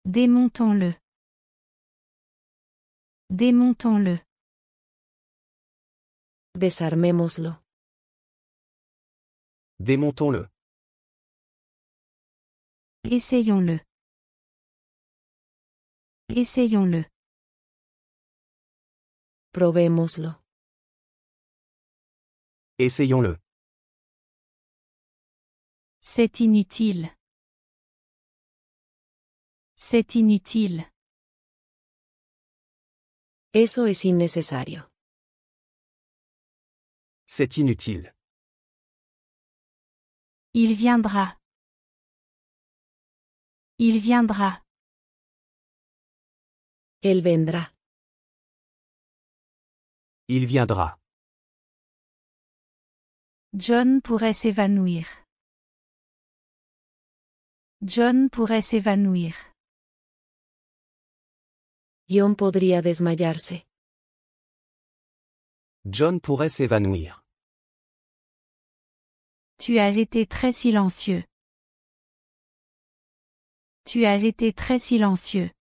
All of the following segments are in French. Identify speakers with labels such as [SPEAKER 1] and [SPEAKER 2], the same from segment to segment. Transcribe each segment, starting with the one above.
[SPEAKER 1] Démontons-le. Démontons-le.
[SPEAKER 2] Desarmémoslo.
[SPEAKER 3] Démontons-le.
[SPEAKER 1] Essayons-le. Essayons-le.
[SPEAKER 2] Probémoslo.
[SPEAKER 3] Essayons-le.
[SPEAKER 1] C'est inutile. C'est inutile.
[SPEAKER 2] Eso es innecesario.
[SPEAKER 3] C'est inutile.
[SPEAKER 1] Il viendra. Il viendra.
[SPEAKER 2] Él vendrá.
[SPEAKER 3] Il viendra.
[SPEAKER 1] John pourrait s'évanouir. John pourrait s'évanouir.
[SPEAKER 2] John podría desmayarse.
[SPEAKER 3] John pourrait s'évanouir.
[SPEAKER 1] Tu as été très silencieux. Tu as été très silencieux.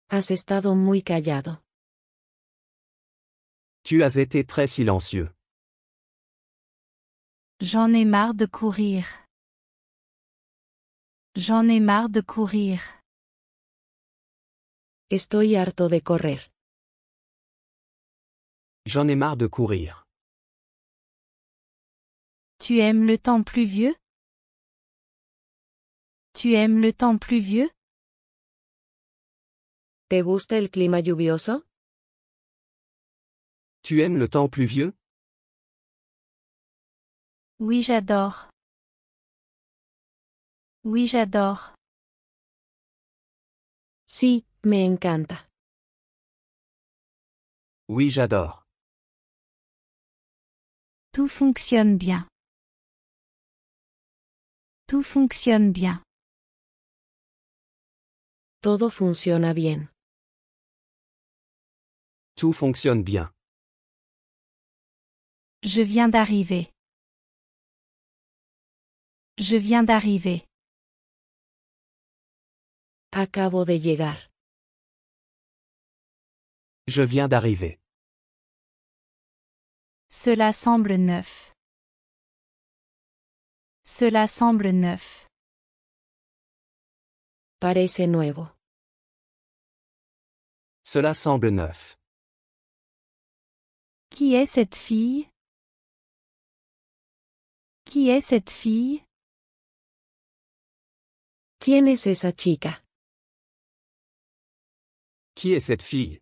[SPEAKER 2] Has estado muy callado.
[SPEAKER 3] Tu as été très silencieux.
[SPEAKER 1] J'en ai marre de courir. J'en ai marre de courir.
[SPEAKER 2] Estoy harto de correr.
[SPEAKER 3] J'en ai marre de courir.
[SPEAKER 1] Tu aimes le temps pluvieux? Tu aimes le temps pluvieux?
[SPEAKER 2] ¿Te gusta el clima lluvioso?
[SPEAKER 3] Tu aimes le temps pluvieux?
[SPEAKER 1] Oui, j'adore. Oui, j'adore.
[SPEAKER 2] Sí, me encanta.
[SPEAKER 3] Oui, j'adore.
[SPEAKER 1] Tout fonctionne bien. Tout fonctionne bien.
[SPEAKER 2] Todo funciona bien.
[SPEAKER 3] Tout fonctionne bien.
[SPEAKER 1] Je viens d'arriver. Je viens d'arriver.
[SPEAKER 2] Acabo de llegar.
[SPEAKER 3] Je viens d'arriver.
[SPEAKER 1] Cela semble neuf. Cela semble neuf.
[SPEAKER 2] Parece nuevo.
[SPEAKER 3] Cela semble neuf.
[SPEAKER 1] Qui est cette fille? Qui est cette fille?
[SPEAKER 2] ¿Quién es esa chica?
[SPEAKER 3] Qui est cette fille?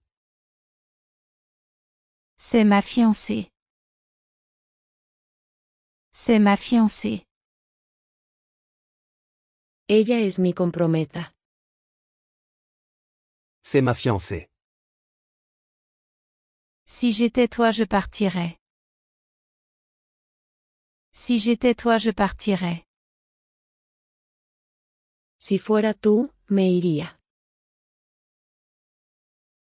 [SPEAKER 1] C'est ma fiancée. C'est ma fiancée.
[SPEAKER 2] Ella es mi comprometa.
[SPEAKER 3] C'est ma fiancée.
[SPEAKER 1] Si j'étais toi, je partirais. Si j'étais toi, je partirais.
[SPEAKER 2] Si fuera tú, me iría.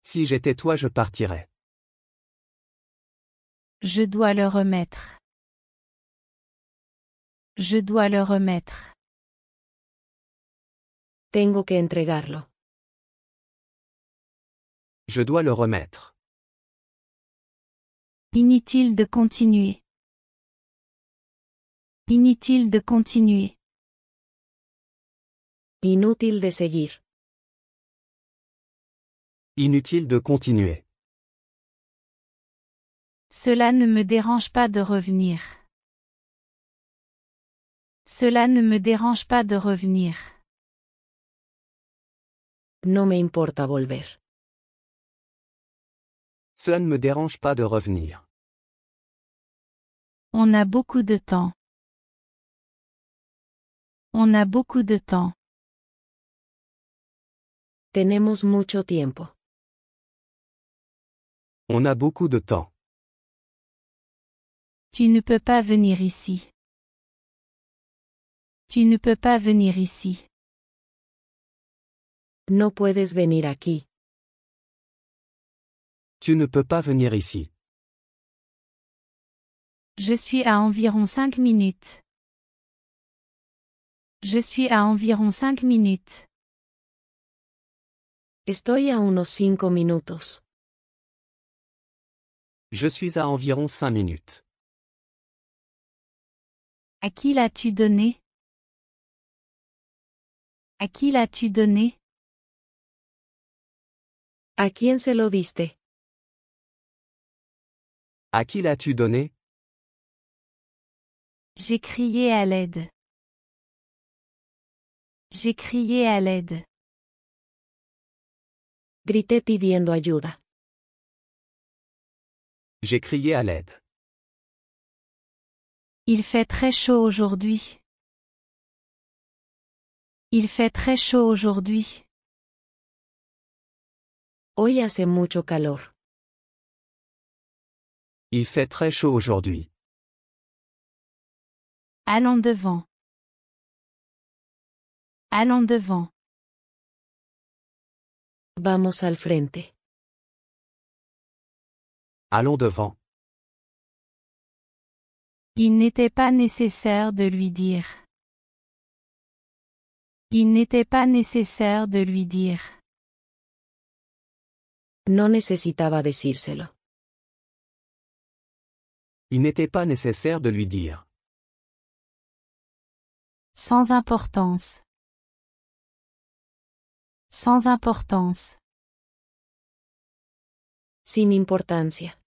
[SPEAKER 3] Si j'étais toi, je partirais.
[SPEAKER 1] Je dois le remettre. Je dois le remettre.
[SPEAKER 2] Tengo que entregarlo.
[SPEAKER 3] Je dois le remettre.
[SPEAKER 1] Inutile de continuer. Inutile de continuer.
[SPEAKER 2] Inútil de seguir.
[SPEAKER 3] Inutile de continuer.
[SPEAKER 1] Cela ne me dérange pas de revenir. Cela ne me dérange pas de revenir.
[SPEAKER 2] No me importa volver.
[SPEAKER 3] Cela ne me dérange pas de revenir.
[SPEAKER 1] On a beaucoup de temps. On a beaucoup de temps.
[SPEAKER 2] Tenemos mucho tiempo.
[SPEAKER 3] On a beaucoup de temps.
[SPEAKER 1] Tu ne peux pas venir ici. Tu ne peux pas venir ici.
[SPEAKER 2] No puedes venir aquí.
[SPEAKER 3] Tu ne peux pas venir ici.
[SPEAKER 1] Je suis à environ 5 minutes. Je suis à environ 5 minutes.
[SPEAKER 2] Estoy a unos 5 minutos.
[SPEAKER 3] Je suis à environ 5 minutes.
[SPEAKER 1] À qui l'as-tu donné? À qui l'as-tu donné?
[SPEAKER 2] ¿A quién se lo diste?
[SPEAKER 3] À qui l'as-tu donné?
[SPEAKER 1] J'ai crié à l'aide. J'ai crié à l'aide.
[SPEAKER 2] Grité pidiendo ayuda.
[SPEAKER 3] J'ai crié à l'aide.
[SPEAKER 1] Il fait très chaud aujourd'hui. Il fait très chaud aujourd'hui.
[SPEAKER 2] Hoy hace mucho calor.
[SPEAKER 3] Il fait très chaud aujourd'hui.
[SPEAKER 1] Allons devant. Allons devant.
[SPEAKER 2] Vamos al frente.
[SPEAKER 3] Allons devant.
[SPEAKER 1] Il n'était pas nécessaire de lui dire. Il n'était pas nécessaire de lui dire.
[SPEAKER 2] No necesitaba decírselo.
[SPEAKER 3] Il n'était pas nécessaire de lui dire.
[SPEAKER 1] Sans importance. Sans importance.
[SPEAKER 2] Sin importancia.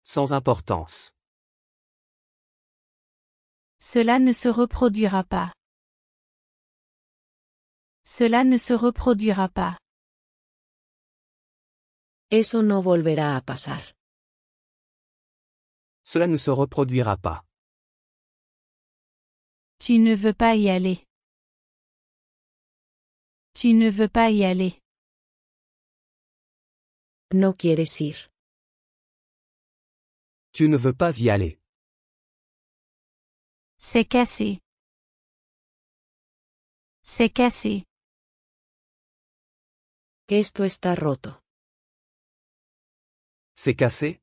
[SPEAKER 3] Sans importance.
[SPEAKER 1] Cela ne se reproduira pas. Cela ne se reproduira pas.
[SPEAKER 2] Eso no volverá a pasar.
[SPEAKER 3] Cela ne se reproduira pas.
[SPEAKER 1] Tu ne veux pas y aller. Tu ne veux pas y aller.
[SPEAKER 2] No quieres ir.
[SPEAKER 3] Tu ne veux pas y aller.
[SPEAKER 1] C'est cassé. C'est cassé.
[SPEAKER 2] Esto está roto.
[SPEAKER 3] C'est cassé?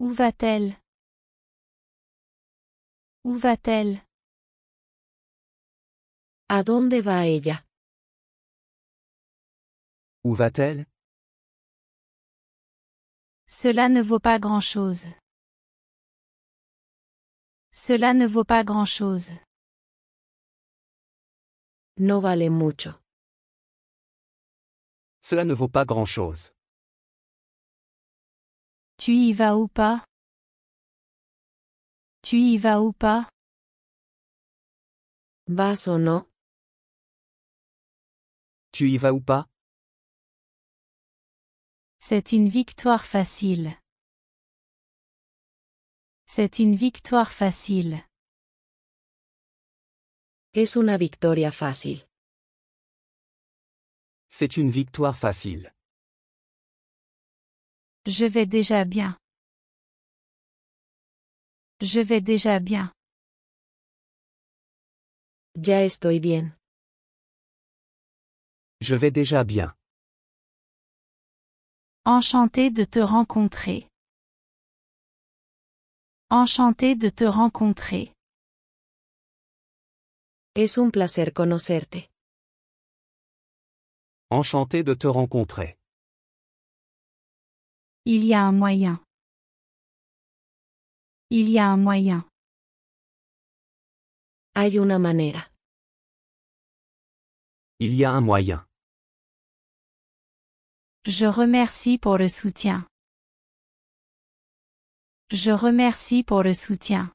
[SPEAKER 1] Où va-t-elle? Où va-t-elle?
[SPEAKER 2] ¿A dónde va ella?
[SPEAKER 3] Où va-t-elle?
[SPEAKER 1] Cela ne vaut pas grand-chose. Cela ne vaut pas grand-chose.
[SPEAKER 2] No vale mucho.
[SPEAKER 3] Cela ne vaut pas grand-chose.
[SPEAKER 1] Tu y vas ou pas? Tu y vas ou pas?
[SPEAKER 2] ¿Vas o no?
[SPEAKER 3] Tu y vas ou pas?
[SPEAKER 1] C'est une victoire facile. C'est une victoire facile.
[SPEAKER 2] Es una victoria fácil.
[SPEAKER 3] C'est une victoire facile.
[SPEAKER 1] Je vais déjà bien. Je vais déjà bien.
[SPEAKER 2] Ya estoy bien.
[SPEAKER 3] Je vais déjà bien.
[SPEAKER 1] Enchanté de te rencontrer. Enchanté de te rencontrer.
[SPEAKER 2] Es un placer conocerte.
[SPEAKER 3] Enchanté de te rencontrer.
[SPEAKER 1] Il y a un moyen. Il y a un moyen.
[SPEAKER 2] Hay una manera.
[SPEAKER 3] Il y a un moyen.
[SPEAKER 1] Je remercie pour le soutien. Je remercie pour le soutien.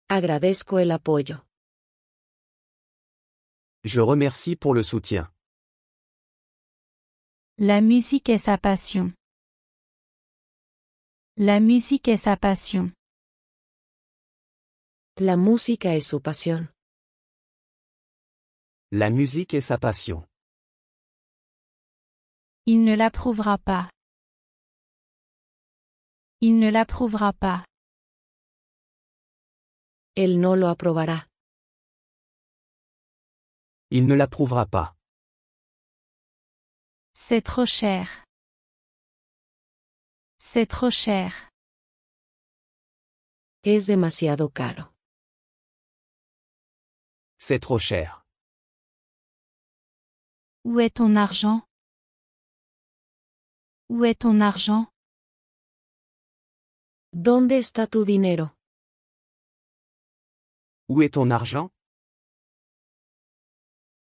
[SPEAKER 2] Agradezco el apoyo.
[SPEAKER 3] Je remercie pour le soutien.
[SPEAKER 1] La musique est sa passion. La musique est sa passion.
[SPEAKER 2] La música es su pasión.
[SPEAKER 3] La musique est sa passion.
[SPEAKER 1] Il ne l'approuvera pas. Il ne l'approuvera pas.
[SPEAKER 2] Él no lo aprobará.
[SPEAKER 3] Il ne l'approuvera pas.
[SPEAKER 1] C'est trop cher. C'est trop cher.
[SPEAKER 2] Es demasiado caro.
[SPEAKER 3] C'est trop cher.
[SPEAKER 1] Où est ton argent? Où est ton argent?
[SPEAKER 2] ¿Dónde está tu dinero?
[SPEAKER 3] Où est ton argent?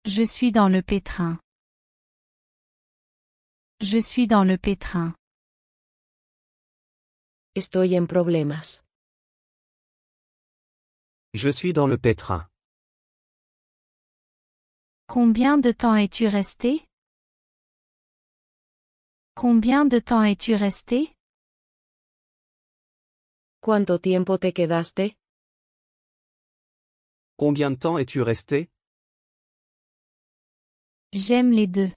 [SPEAKER 1] Je suis dans le pétrin. Je suis dans le pétrin.
[SPEAKER 2] Estoy en problemas.
[SPEAKER 3] Je suis dans le pétrin.
[SPEAKER 1] Combien de temps es-tu resté? Combien de temps es-tu resté?
[SPEAKER 2] ¿Cuánto tiempo te quedaste?
[SPEAKER 3] Combien de temps es-tu resté?
[SPEAKER 1] J'aime les deux.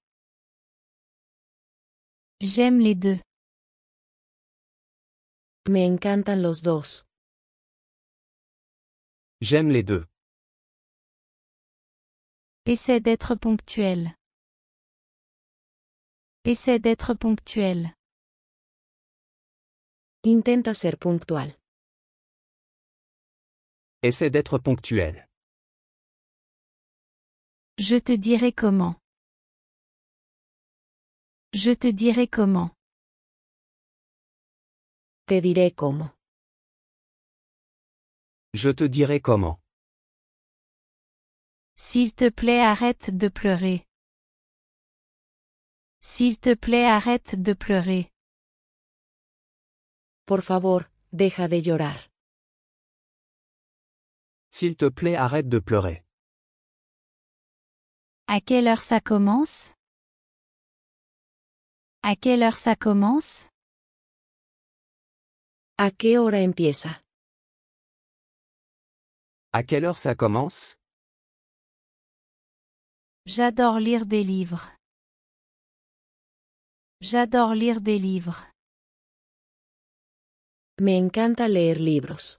[SPEAKER 1] J'aime les deux.
[SPEAKER 2] Me encantan los dos.
[SPEAKER 3] J'aime les deux.
[SPEAKER 1] Essaie d'être ponctuel. Essaie d'être ponctuel.
[SPEAKER 2] Intenta ser puntual.
[SPEAKER 3] Essaie d'être ponctuel.
[SPEAKER 1] Je te dirai comment. Je te dirai comment.
[SPEAKER 2] Te diré cómo.
[SPEAKER 3] Je te dirai comment.
[SPEAKER 1] S'il te plaît, arrête de pleurer. S'il te plaît, arrête de pleurer.
[SPEAKER 2] Por favor, deja de llorar.
[SPEAKER 3] S'il te plaît, arrête de pleurer.
[SPEAKER 1] À quelle heure ça commence? À quelle heure ça commence?
[SPEAKER 2] ¿A qué hora empieza?
[SPEAKER 3] À quelle heure ça commence?
[SPEAKER 1] J'adore lire des livres. J'adore lire des livres.
[SPEAKER 2] Me encanta leer libros.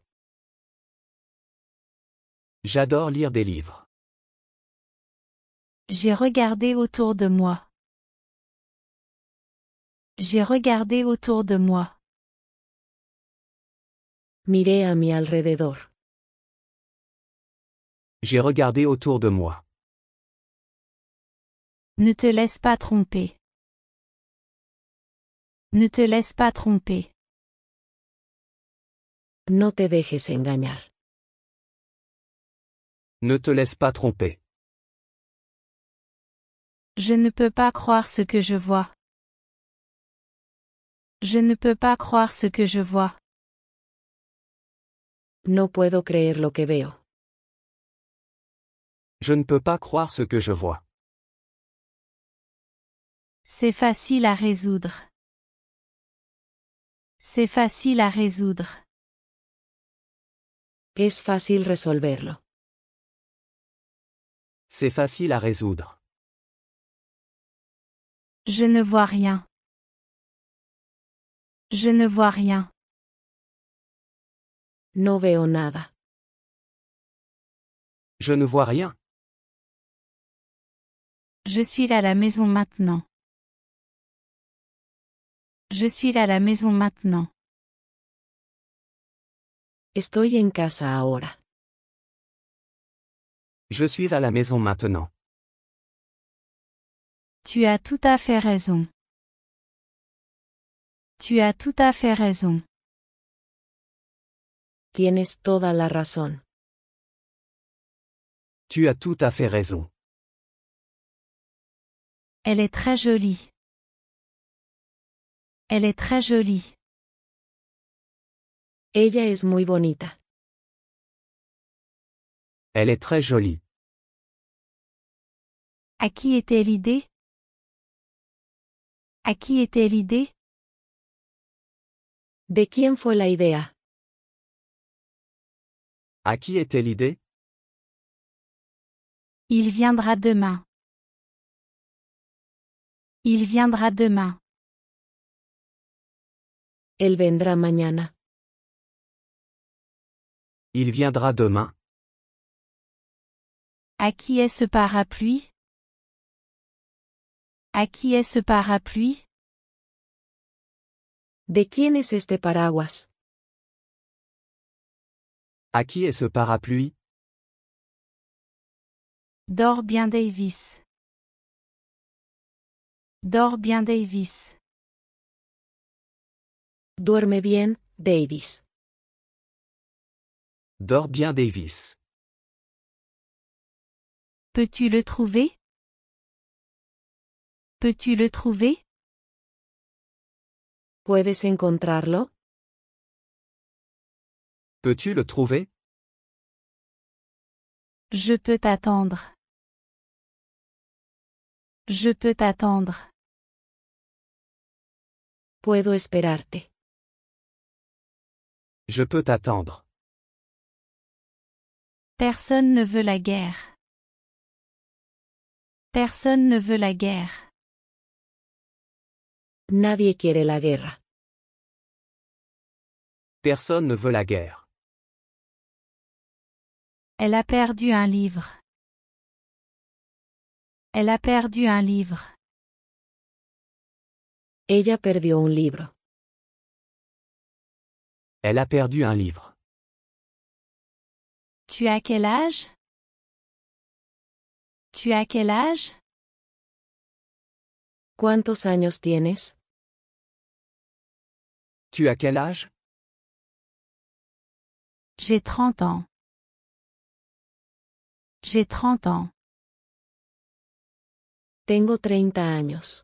[SPEAKER 3] J'adore lire des livres.
[SPEAKER 1] J'ai regardé autour de moi. J'ai regardé autour de moi.
[SPEAKER 2] Miré a mi alrededor.
[SPEAKER 3] J'ai regardé autour de moi.
[SPEAKER 1] Ne te laisse pas tromper. Ne te laisse pas tromper.
[SPEAKER 2] No te dejes engañar.
[SPEAKER 3] Ne te laisse pas tromper.
[SPEAKER 1] Je ne peux pas croire ce que je vois. Je ne peux pas croire ce que je vois.
[SPEAKER 2] No puedo creer lo que veo.
[SPEAKER 3] Je ne peux pas croire ce que je vois.
[SPEAKER 1] C'est facile à résoudre. C'est facile à résoudre.
[SPEAKER 2] Es fácil resolverlo.
[SPEAKER 3] C'est facile à résoudre.
[SPEAKER 1] Je ne vois rien. Je ne vois rien.
[SPEAKER 2] No veo nada.
[SPEAKER 3] Je ne vois rien.
[SPEAKER 1] Je suis à la maison maintenant. Je suis à la maison maintenant.
[SPEAKER 2] Estoy en casa ahora.
[SPEAKER 3] Je suis à la maison maintenant.
[SPEAKER 1] Tu as tout à fait raison. Tu as tout à fait raison.
[SPEAKER 2] Tienes toda la razón.
[SPEAKER 3] Tu as tout à fait raison.
[SPEAKER 1] Elle est très jolie. Elle est très jolie.
[SPEAKER 2] Ella es muy bonita.
[SPEAKER 3] Elle est très jolie.
[SPEAKER 1] À qui était l'idée? À qui était l'idée?
[SPEAKER 2] ¿De quién fue la idea?
[SPEAKER 3] À qui était l'idée?
[SPEAKER 1] Il viendra demain. Il viendra demain.
[SPEAKER 2] Él vendrá mañana.
[SPEAKER 3] Il viendra demain.
[SPEAKER 1] À qui est ce parapluie? À qui est ce parapluie?
[SPEAKER 2] ¿De quién es este paraguas?
[SPEAKER 3] À qui est ce parapluie?
[SPEAKER 1] Dors bien Davis. Dors bien Davis.
[SPEAKER 2] Duerme bien, Davis.
[SPEAKER 3] Dors bien Davis.
[SPEAKER 1] Peux-tu le trouver? Peux-tu le trouver?
[SPEAKER 2] ¿Puedes encontrarlo?
[SPEAKER 3] Peux-tu le trouver?
[SPEAKER 1] Je peux t'attendre. Je peux t'attendre.
[SPEAKER 2] Puedo esperarte.
[SPEAKER 3] Je peux t'attendre.
[SPEAKER 1] Personne ne veut la guerre. Personne ne veut la guerre.
[SPEAKER 2] Nadie quiere la guerra.
[SPEAKER 3] Personne ne veut la guerre.
[SPEAKER 1] Elle a perdu un livre. Elle a perdu un livre.
[SPEAKER 2] Ella perdió un libro.
[SPEAKER 3] Elle a perdu un livre.
[SPEAKER 1] Tu as quel âge? Tu as quel âge?
[SPEAKER 2] ¿Cuántos años tienes?
[SPEAKER 3] Tu as quel âge?
[SPEAKER 1] J'ai 30 ans. J'ai 30 ans.
[SPEAKER 2] Tengo 30 años.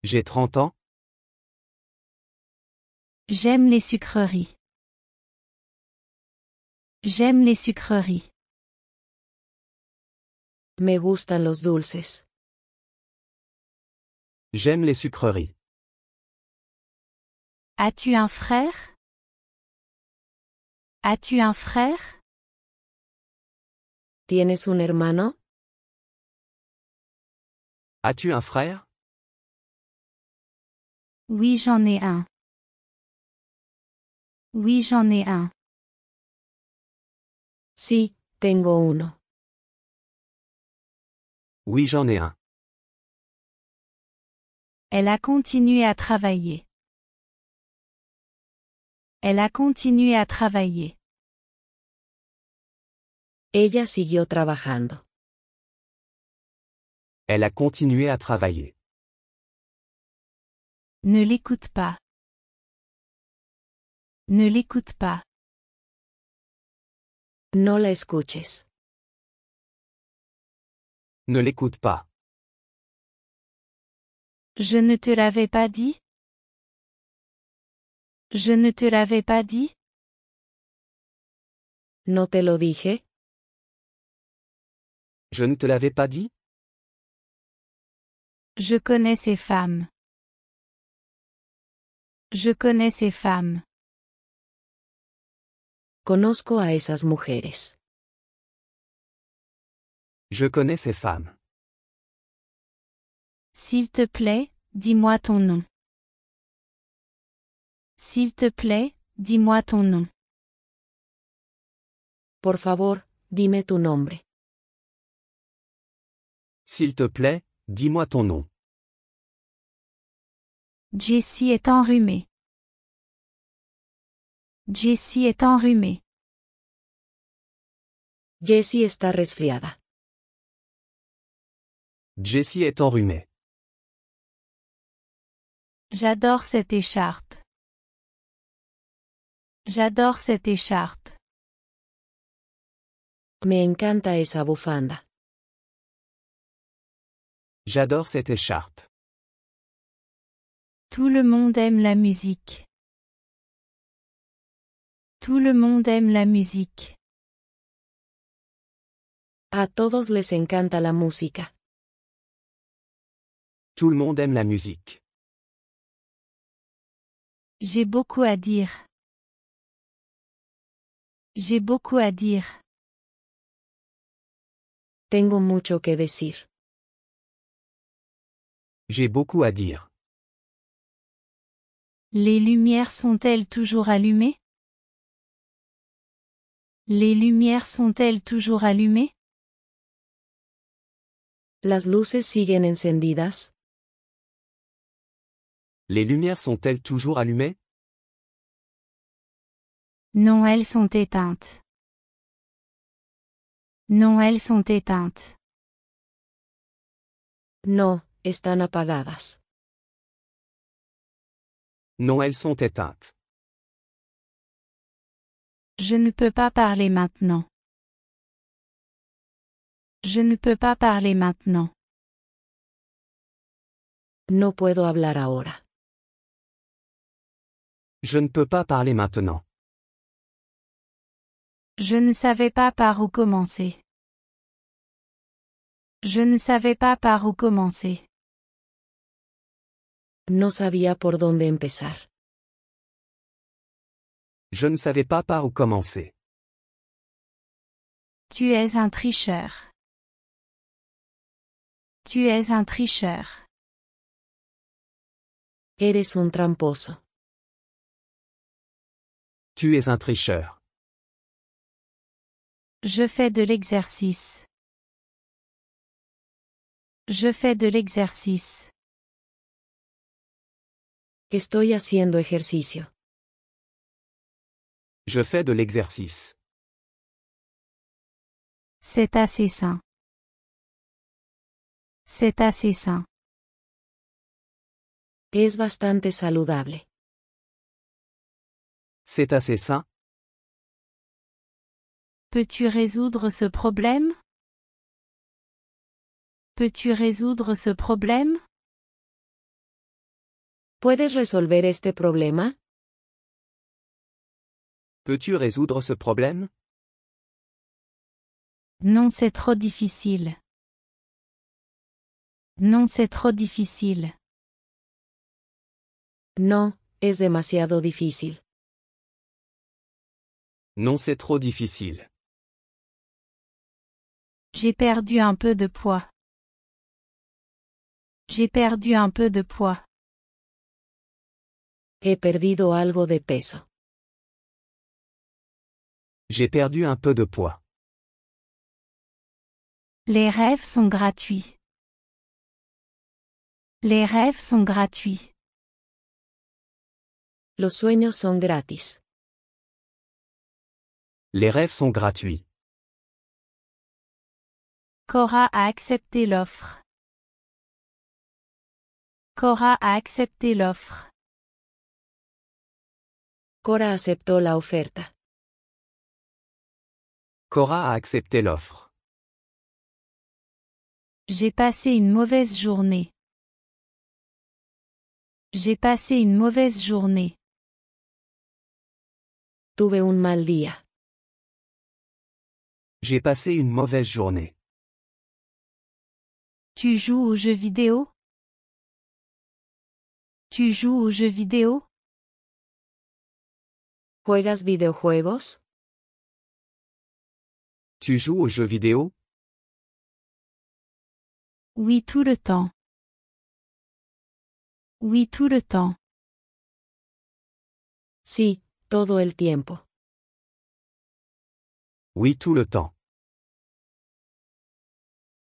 [SPEAKER 3] J'ai 30 ans.
[SPEAKER 1] J'aime les sucreries. J'aime les sucreries.
[SPEAKER 2] Me gustan los dulces.
[SPEAKER 3] J'aime les sucreries.
[SPEAKER 1] As-tu un frère? As-tu un frère?
[SPEAKER 2] ¿Tienes un hermano?
[SPEAKER 3] As-tu un frère?
[SPEAKER 1] Oui, j'en ai un. Oui, j'en ai un.
[SPEAKER 2] Sí, tengo uno.
[SPEAKER 3] Oui, j'en ai un.
[SPEAKER 1] Elle a continué à travailler. Elle a continué à travailler.
[SPEAKER 2] Ella siguió trabajando.
[SPEAKER 3] Elle a continué à travailler.
[SPEAKER 1] Ne l'écoute pas. Ne l'écoute pas.
[SPEAKER 2] No la escuches.
[SPEAKER 3] Ne l'écoute pas.
[SPEAKER 1] Je ne te l'avais pas dit? Je ne te l'avais pas dit?
[SPEAKER 2] ¿No te lo dije?
[SPEAKER 3] Je ne te l'avais pas dit?
[SPEAKER 1] Je connais ces femmes. Je connais ces femmes.
[SPEAKER 2] Conozco a esas mujeres.
[SPEAKER 3] Je connais ces femmes.
[SPEAKER 1] S'il te plaît, dis-moi ton nom. S'il te plaît, dis-moi ton nom.
[SPEAKER 2] Por favor, dime tu nombre.
[SPEAKER 3] S'il te plaît, dis-moi ton nom.
[SPEAKER 1] Jessie est enrhumée. Jessie est enrhumée.
[SPEAKER 2] Jessie está resfriada.
[SPEAKER 3] Jessie est enrhumée.
[SPEAKER 1] J'adore cette écharpe. J'adore cette écharpe.
[SPEAKER 2] Me encanta esa bufanda.
[SPEAKER 3] J'adore cette écharpe.
[SPEAKER 1] Tout le monde aime la musique. Tout le monde aime la musique.
[SPEAKER 2] A todos les encanta la música.
[SPEAKER 3] Tout le monde aime la musique.
[SPEAKER 1] J'ai beaucoup à dire. J'ai beaucoup à dire.
[SPEAKER 2] Tengo mucho que decir.
[SPEAKER 3] J'ai beaucoup à dire.
[SPEAKER 1] Les lumières sont-elles toujours allumées? Les lumières sont-elles toujours allumées?
[SPEAKER 2] Las luces siguen encendidas.
[SPEAKER 3] Les lumières sont-elles toujours allumées?
[SPEAKER 1] Non, elles sont éteintes. Non, elles sont éteintes.
[SPEAKER 2] No, están apagadas.
[SPEAKER 3] Non, elles sont éteintes.
[SPEAKER 1] Je ne peux pas parler maintenant. Je ne peux pas parler maintenant.
[SPEAKER 2] No puedo hablar ahora.
[SPEAKER 3] Je ne peux pas parler maintenant.
[SPEAKER 1] Je ne savais pas par où commencer. Je ne savais pas par où commencer.
[SPEAKER 2] No sabía por dónde empezar.
[SPEAKER 3] Je ne savais pas par où commencer.
[SPEAKER 1] Tu es un tricheur. Tu es un tricheur.
[SPEAKER 2] Eres un tramposo.
[SPEAKER 3] Tu es un tricheur.
[SPEAKER 1] Je fais de l'exercice. Je fais de l'exercice.
[SPEAKER 2] Estoy haciendo ejercicio.
[SPEAKER 3] Je fais de l'exercice.
[SPEAKER 1] C'est assez sain. C'est assez sain.
[SPEAKER 2] Es bastante saludable.
[SPEAKER 3] C'est assez sain.
[SPEAKER 1] Peux-tu résoudre ce problème? Peux-tu résoudre ce problème?
[SPEAKER 2] ¿Puedes resolver este problema?
[SPEAKER 3] Peux-tu résoudre ce problème?
[SPEAKER 1] Non, c'est trop difficile. Non, c'est trop difficile.
[SPEAKER 2] No, es demasiado difícil.
[SPEAKER 3] Non, c'est trop difficile.
[SPEAKER 1] J'ai perdu un peu de poids. J'ai perdu un peu de poids.
[SPEAKER 2] He perdido algo de peso.
[SPEAKER 3] J'ai perdu un peu de poids.
[SPEAKER 1] Les rêves sont gratuits. Les rêves sont gratuits.
[SPEAKER 2] Los sueños son gratis.
[SPEAKER 3] Les rêves sont gratuits.
[SPEAKER 1] Cora a accepté l'offre. Cora a accepté l'offre.
[SPEAKER 2] Cora aceptó la oferta.
[SPEAKER 3] Cora a accepté l'offre.
[SPEAKER 1] J'ai passé une mauvaise journée. J'ai passé une mauvaise journée.
[SPEAKER 2] Tuve un mal día.
[SPEAKER 3] J'ai passé une mauvaise journée.
[SPEAKER 1] Tu joues aux jeux vidéo? Tu joues aux jeux vidéo?
[SPEAKER 2] ¿Juegas videojuegos?
[SPEAKER 3] Tu joues aux jeux vidéo?
[SPEAKER 1] Oui, tout le temps. Oui, tout le temps.
[SPEAKER 2] Sí, todo el tiempo.
[SPEAKER 3] Oui, tout le temps.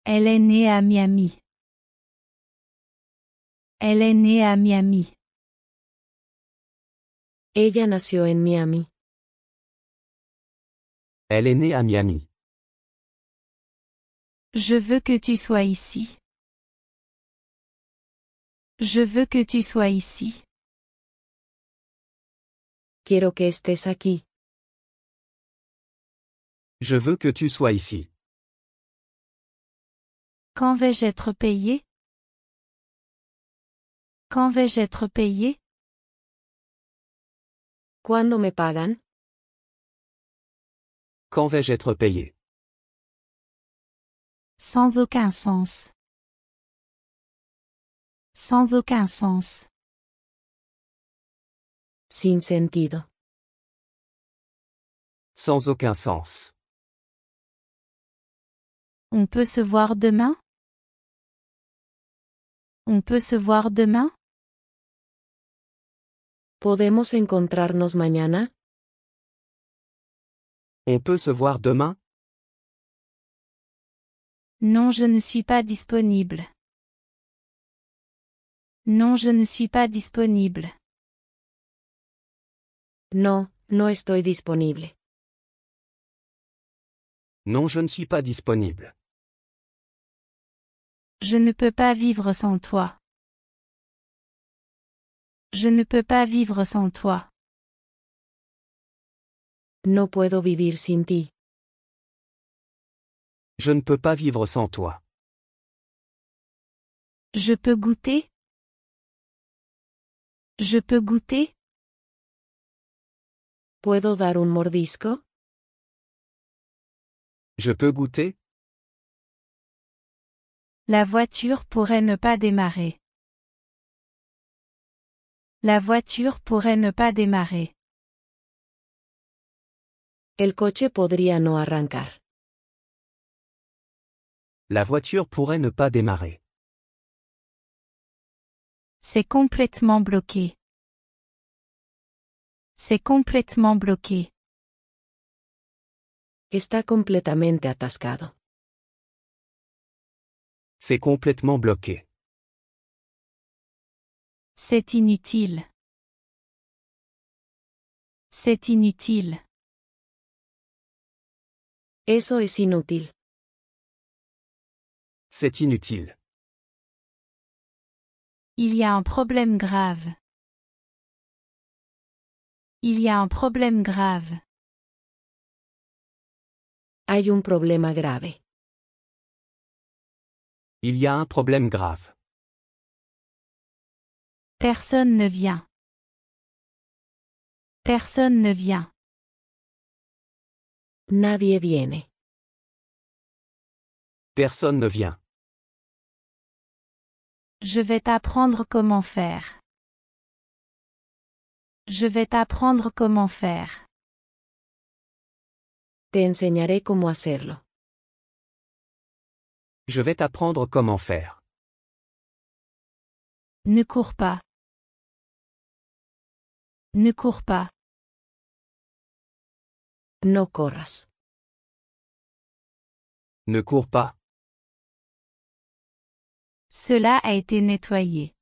[SPEAKER 1] Elle est née à Miami. Elle est née à Miami.
[SPEAKER 2] Ella nació en Miami.
[SPEAKER 3] Elle est née à Miami.
[SPEAKER 1] Je veux que tu sois ici. Je veux que tu sois ici.
[SPEAKER 2] Quiero que estés aquí.
[SPEAKER 3] Je veux que tu sois ici.
[SPEAKER 1] Quand vais-je être payé? Quand vais-je être payé?
[SPEAKER 2] ¿Cuándo me pagan?
[SPEAKER 3] Quand vais-je être payé?
[SPEAKER 1] Sans aucun sens. Sans aucun sens.
[SPEAKER 2] Sin sentido.
[SPEAKER 3] Sans aucun sens.
[SPEAKER 1] On peut se voir demain? On peut se voir demain?
[SPEAKER 2] ¿Podemos encontrarnos mañana?
[SPEAKER 3] On peut se voir demain?
[SPEAKER 1] Non, je ne suis pas disponible. Non, je ne suis pas disponible.
[SPEAKER 2] No, No estoy disponible.
[SPEAKER 3] Non, je ne suis pas disponible.
[SPEAKER 1] Je ne peux pas vivre sans toi. Je ne peux pas vivre sans toi.
[SPEAKER 2] No puedo vivir sin ti.
[SPEAKER 3] Je ne peux pas vivre sans toi.
[SPEAKER 1] Je peux goûter? Je peux goûter?
[SPEAKER 2] ¿Puedo dar un mordisco?
[SPEAKER 3] Je peux goûter?
[SPEAKER 1] La voiture pourrait ne pas démarrer. La voiture pourrait ne pas démarrer.
[SPEAKER 2] El coche podría no arrancar.
[SPEAKER 3] La voiture pourrait ne pas démarrer.
[SPEAKER 1] C'est complètement bloqué. C'est complètement bloqué.
[SPEAKER 2] Está completamente atascado.
[SPEAKER 3] C'est complètement bloqué.
[SPEAKER 1] C'est inutile. C'est inutile.
[SPEAKER 2] Eso es inútil.
[SPEAKER 3] C'est inutile.
[SPEAKER 1] Il y a un problème grave. Il y a un problème grave.
[SPEAKER 2] Hay un problema grave.
[SPEAKER 3] Il y a un problème grave.
[SPEAKER 1] Personne ne vient. Personne ne vient.
[SPEAKER 2] Nadie viene.
[SPEAKER 3] Personne ne vient.
[SPEAKER 1] Je vais t'apprendre comment faire. Je vais t'apprendre comment faire.
[SPEAKER 2] Te enseñaré cómo hacerlo.
[SPEAKER 3] Je vais t'apprendre comment faire.
[SPEAKER 1] Ne cours pas. Ne cours pas.
[SPEAKER 2] No corras.
[SPEAKER 3] Ne cours pas.
[SPEAKER 1] Cela a été nettoyé.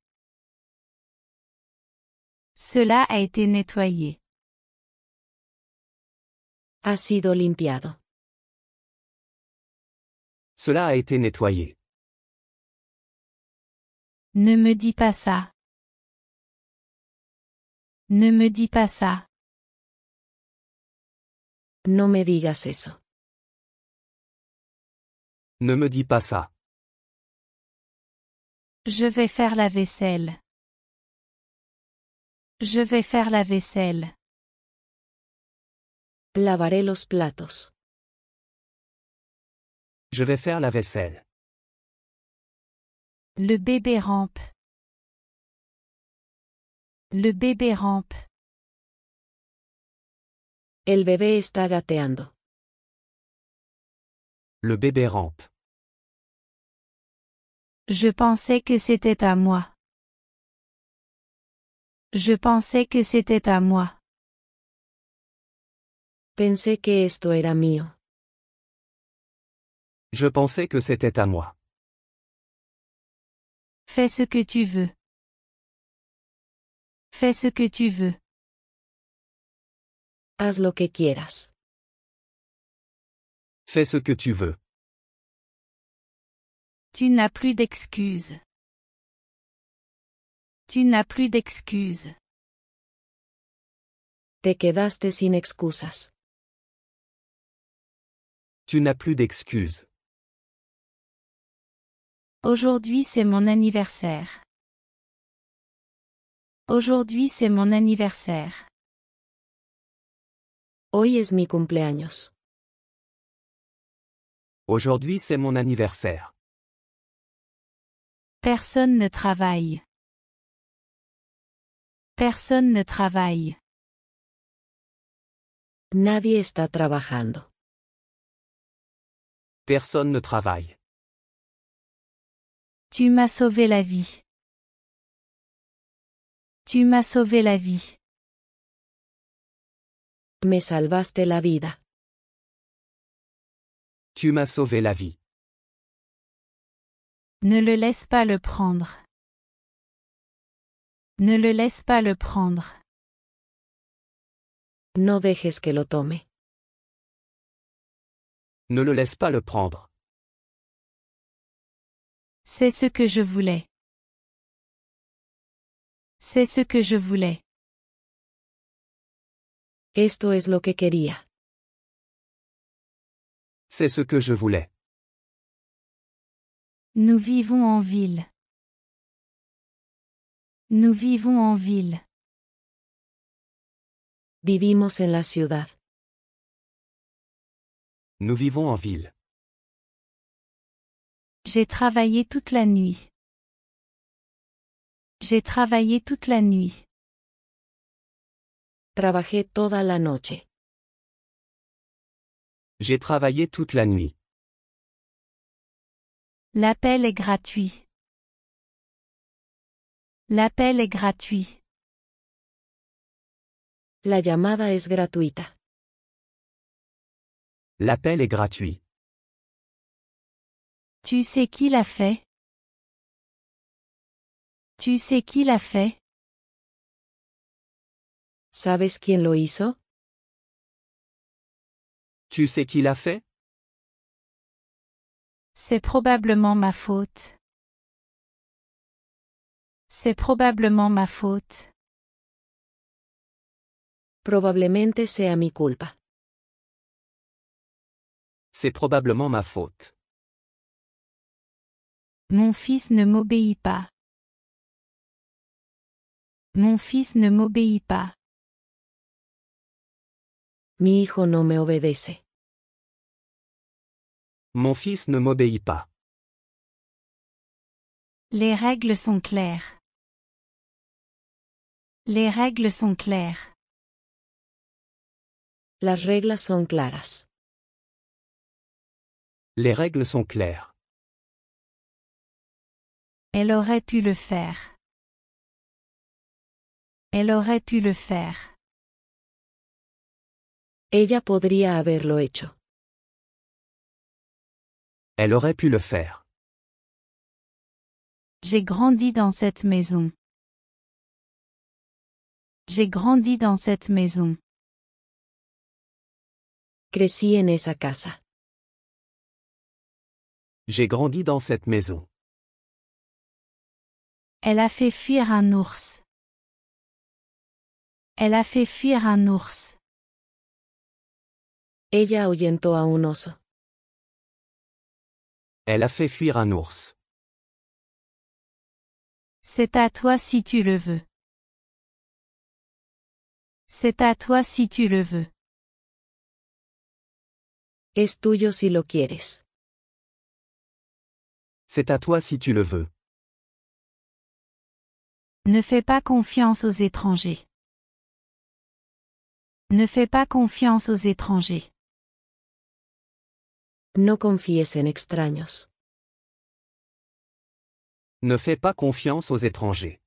[SPEAKER 1] Cela a été nettoyé.
[SPEAKER 2] Ha sido limpiado.
[SPEAKER 3] Cela a été nettoyé.
[SPEAKER 1] Ne me dis pas ça. Ne me dis pas ça.
[SPEAKER 2] No me digas eso.
[SPEAKER 3] Ne me dis pas ça.
[SPEAKER 1] Je vais faire la vaisselle. Je vais faire la vaisselle.
[SPEAKER 2] Lavaré los platos.
[SPEAKER 3] Je vais faire la vaisselle.
[SPEAKER 1] Le bébé rampe. Le bébé rampe.
[SPEAKER 2] El bebé está gateando.
[SPEAKER 3] Le bébé rampe.
[SPEAKER 1] Je pensais que c'était à moi. Je pensais que c'était à moi.
[SPEAKER 2] Pensé que esto era mío.
[SPEAKER 3] Je pensais que c'était à moi.
[SPEAKER 1] Fais ce que tu veux. Fais ce que tu veux.
[SPEAKER 2] Haz lo que quieras.
[SPEAKER 3] Fais ce que tu veux.
[SPEAKER 1] Tu n'as plus d'excuses. Tu n'as plus d'excuses.
[SPEAKER 2] Te quedaste sin excusas.
[SPEAKER 3] Tu n'as plus d'excuses.
[SPEAKER 1] Aujourd'hui c'est mon anniversaire. Aujourd'hui c'est mon anniversaire.
[SPEAKER 2] Hoy es mi cumpleaños.
[SPEAKER 3] Aujourd'hui c'est mon anniversaire.
[SPEAKER 1] Personne ne travaille. Personne ne travaille.
[SPEAKER 2] Nadie está trabajando.
[SPEAKER 3] Personne ne travaille.
[SPEAKER 1] Tu m'as sauvé la vie. Tu m'as sauvé la vie.
[SPEAKER 2] Me salvaste la vida.
[SPEAKER 3] Tu m'as sauvé la vie.
[SPEAKER 1] Ne le laisse pas le prendre. Ne le laisse pas le prendre.
[SPEAKER 2] No dejes que lo tome.
[SPEAKER 3] Ne le laisse pas le prendre.
[SPEAKER 1] C'est ce que je voulais. C'est ce que je voulais.
[SPEAKER 2] Esto es lo que quería.
[SPEAKER 3] C'est ce que je voulais.
[SPEAKER 1] Nous vivons en ville. Nous vivons en ville.
[SPEAKER 2] Vivimos en la ciudad.
[SPEAKER 3] Nous vivons en ville.
[SPEAKER 1] J'ai travaillé toute la nuit. J'ai travaillé toute la nuit.
[SPEAKER 2] Trabajé toda la noche.
[SPEAKER 3] J'ai travaillé toute la nuit.
[SPEAKER 1] L'appel est gratuit. L'appel est gratuit.
[SPEAKER 2] La llamada es gratuita.
[SPEAKER 3] L'appel est gratuit.
[SPEAKER 1] Tu sais qui l'a fait? Tu sais qui l'a fait?
[SPEAKER 2] ¿Sabes quién lo hizo?
[SPEAKER 3] Tu sais qui l'a fait?
[SPEAKER 1] C'est probablement ma faute. C'est probablement ma faute.
[SPEAKER 2] Probablemente sea mi culpa.
[SPEAKER 3] C'est probablement ma faute.
[SPEAKER 1] Mon fils ne m'obéit pas. Mon fils ne m'obéit pas.
[SPEAKER 2] Mi hijo no me obedece.
[SPEAKER 3] Mon fils ne m'obéit pas.
[SPEAKER 1] Les règles sont claires. Les règles sont claires.
[SPEAKER 2] Las reglas son claras.
[SPEAKER 3] Les règles sont claires.
[SPEAKER 1] Elle aurait pu le faire. Elle aurait pu le faire.
[SPEAKER 2] Ella podría haberlo hecho.
[SPEAKER 3] Elle aurait pu le faire.
[SPEAKER 1] J'ai grandi dans cette maison. J'ai grandi dans cette maison.
[SPEAKER 2] Crecí en esa casa.
[SPEAKER 3] J'ai grandi dans cette maison.
[SPEAKER 1] Elle a fait fuir un ours. Elle a fait fuir un ours.
[SPEAKER 2] Ella ahuyentó a un oso.
[SPEAKER 3] Elle a fait fuir un ours.
[SPEAKER 1] C'est à toi si tu le veux. C'est à toi si tu le veux.
[SPEAKER 2] Es tuyo si lo quieres.
[SPEAKER 3] C'est à toi si tu le veux.
[SPEAKER 1] Ne fais pas confiance aux étrangers. Ne fais pas confiance aux étrangers.
[SPEAKER 2] No confíes en extraños.
[SPEAKER 3] Ne fais pas confiance aux étrangers.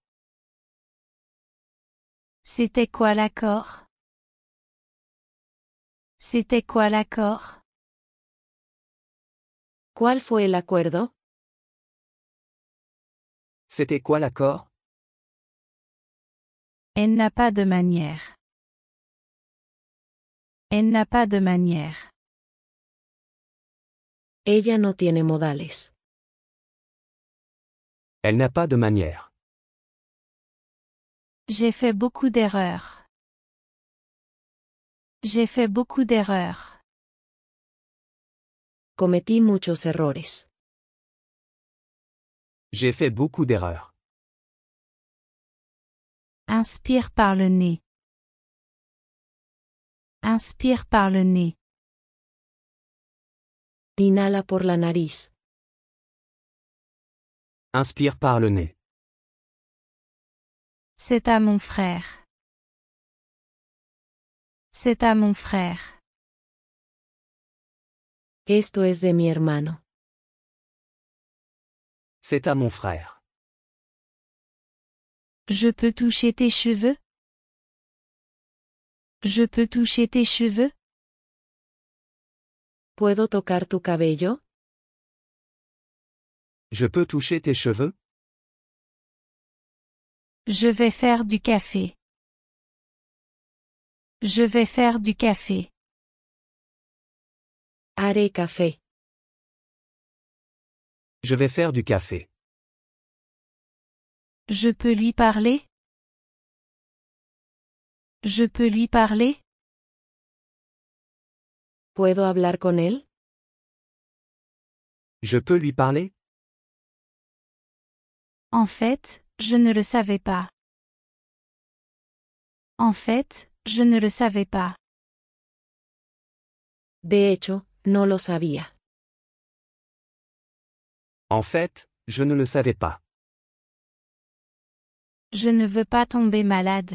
[SPEAKER 1] C'était quoi l'accord? C'était quoi l'accord?
[SPEAKER 2] ¿Cuál fue el acuerdo?
[SPEAKER 3] C'était quoi l'accord?
[SPEAKER 1] Elle n'a pas de manière. Elle n'a pas de manière.
[SPEAKER 2] Ella no tiene modales.
[SPEAKER 3] Elle n'a pas de manière.
[SPEAKER 1] J'ai fait beaucoup d'erreurs. J'ai fait beaucoup d'erreurs.
[SPEAKER 2] Cometí muchos errores.
[SPEAKER 3] J'ai fait beaucoup d'erreurs.
[SPEAKER 1] Inspire par le nez. Inspire par le nez.
[SPEAKER 2] Inhala por la nariz.
[SPEAKER 3] Inspire par le nez.
[SPEAKER 1] C'est à mon frère. C'est à mon frère.
[SPEAKER 2] Esto es de mi hermano.
[SPEAKER 3] C'est à mon frère.
[SPEAKER 1] Je peux toucher tes cheveux? Je peux toucher tes cheveux?
[SPEAKER 2] ¿Puedo tocar tu cabello?
[SPEAKER 3] Je peux toucher tes cheveux?
[SPEAKER 1] Je vais faire du café. Je vais faire du café.
[SPEAKER 2] Haré café.
[SPEAKER 3] Je vais faire du café.
[SPEAKER 1] Je peux lui parler? Je peux lui parler?
[SPEAKER 2] ¿Puedo hablar con él?
[SPEAKER 3] Je peux lui parler?
[SPEAKER 1] En fait, je ne le savais pas. En fait, je ne le savais pas.
[SPEAKER 2] De hecho, no lo sabía.
[SPEAKER 3] En fait, je ne le savais pas.
[SPEAKER 1] Je ne veux pas tomber malade.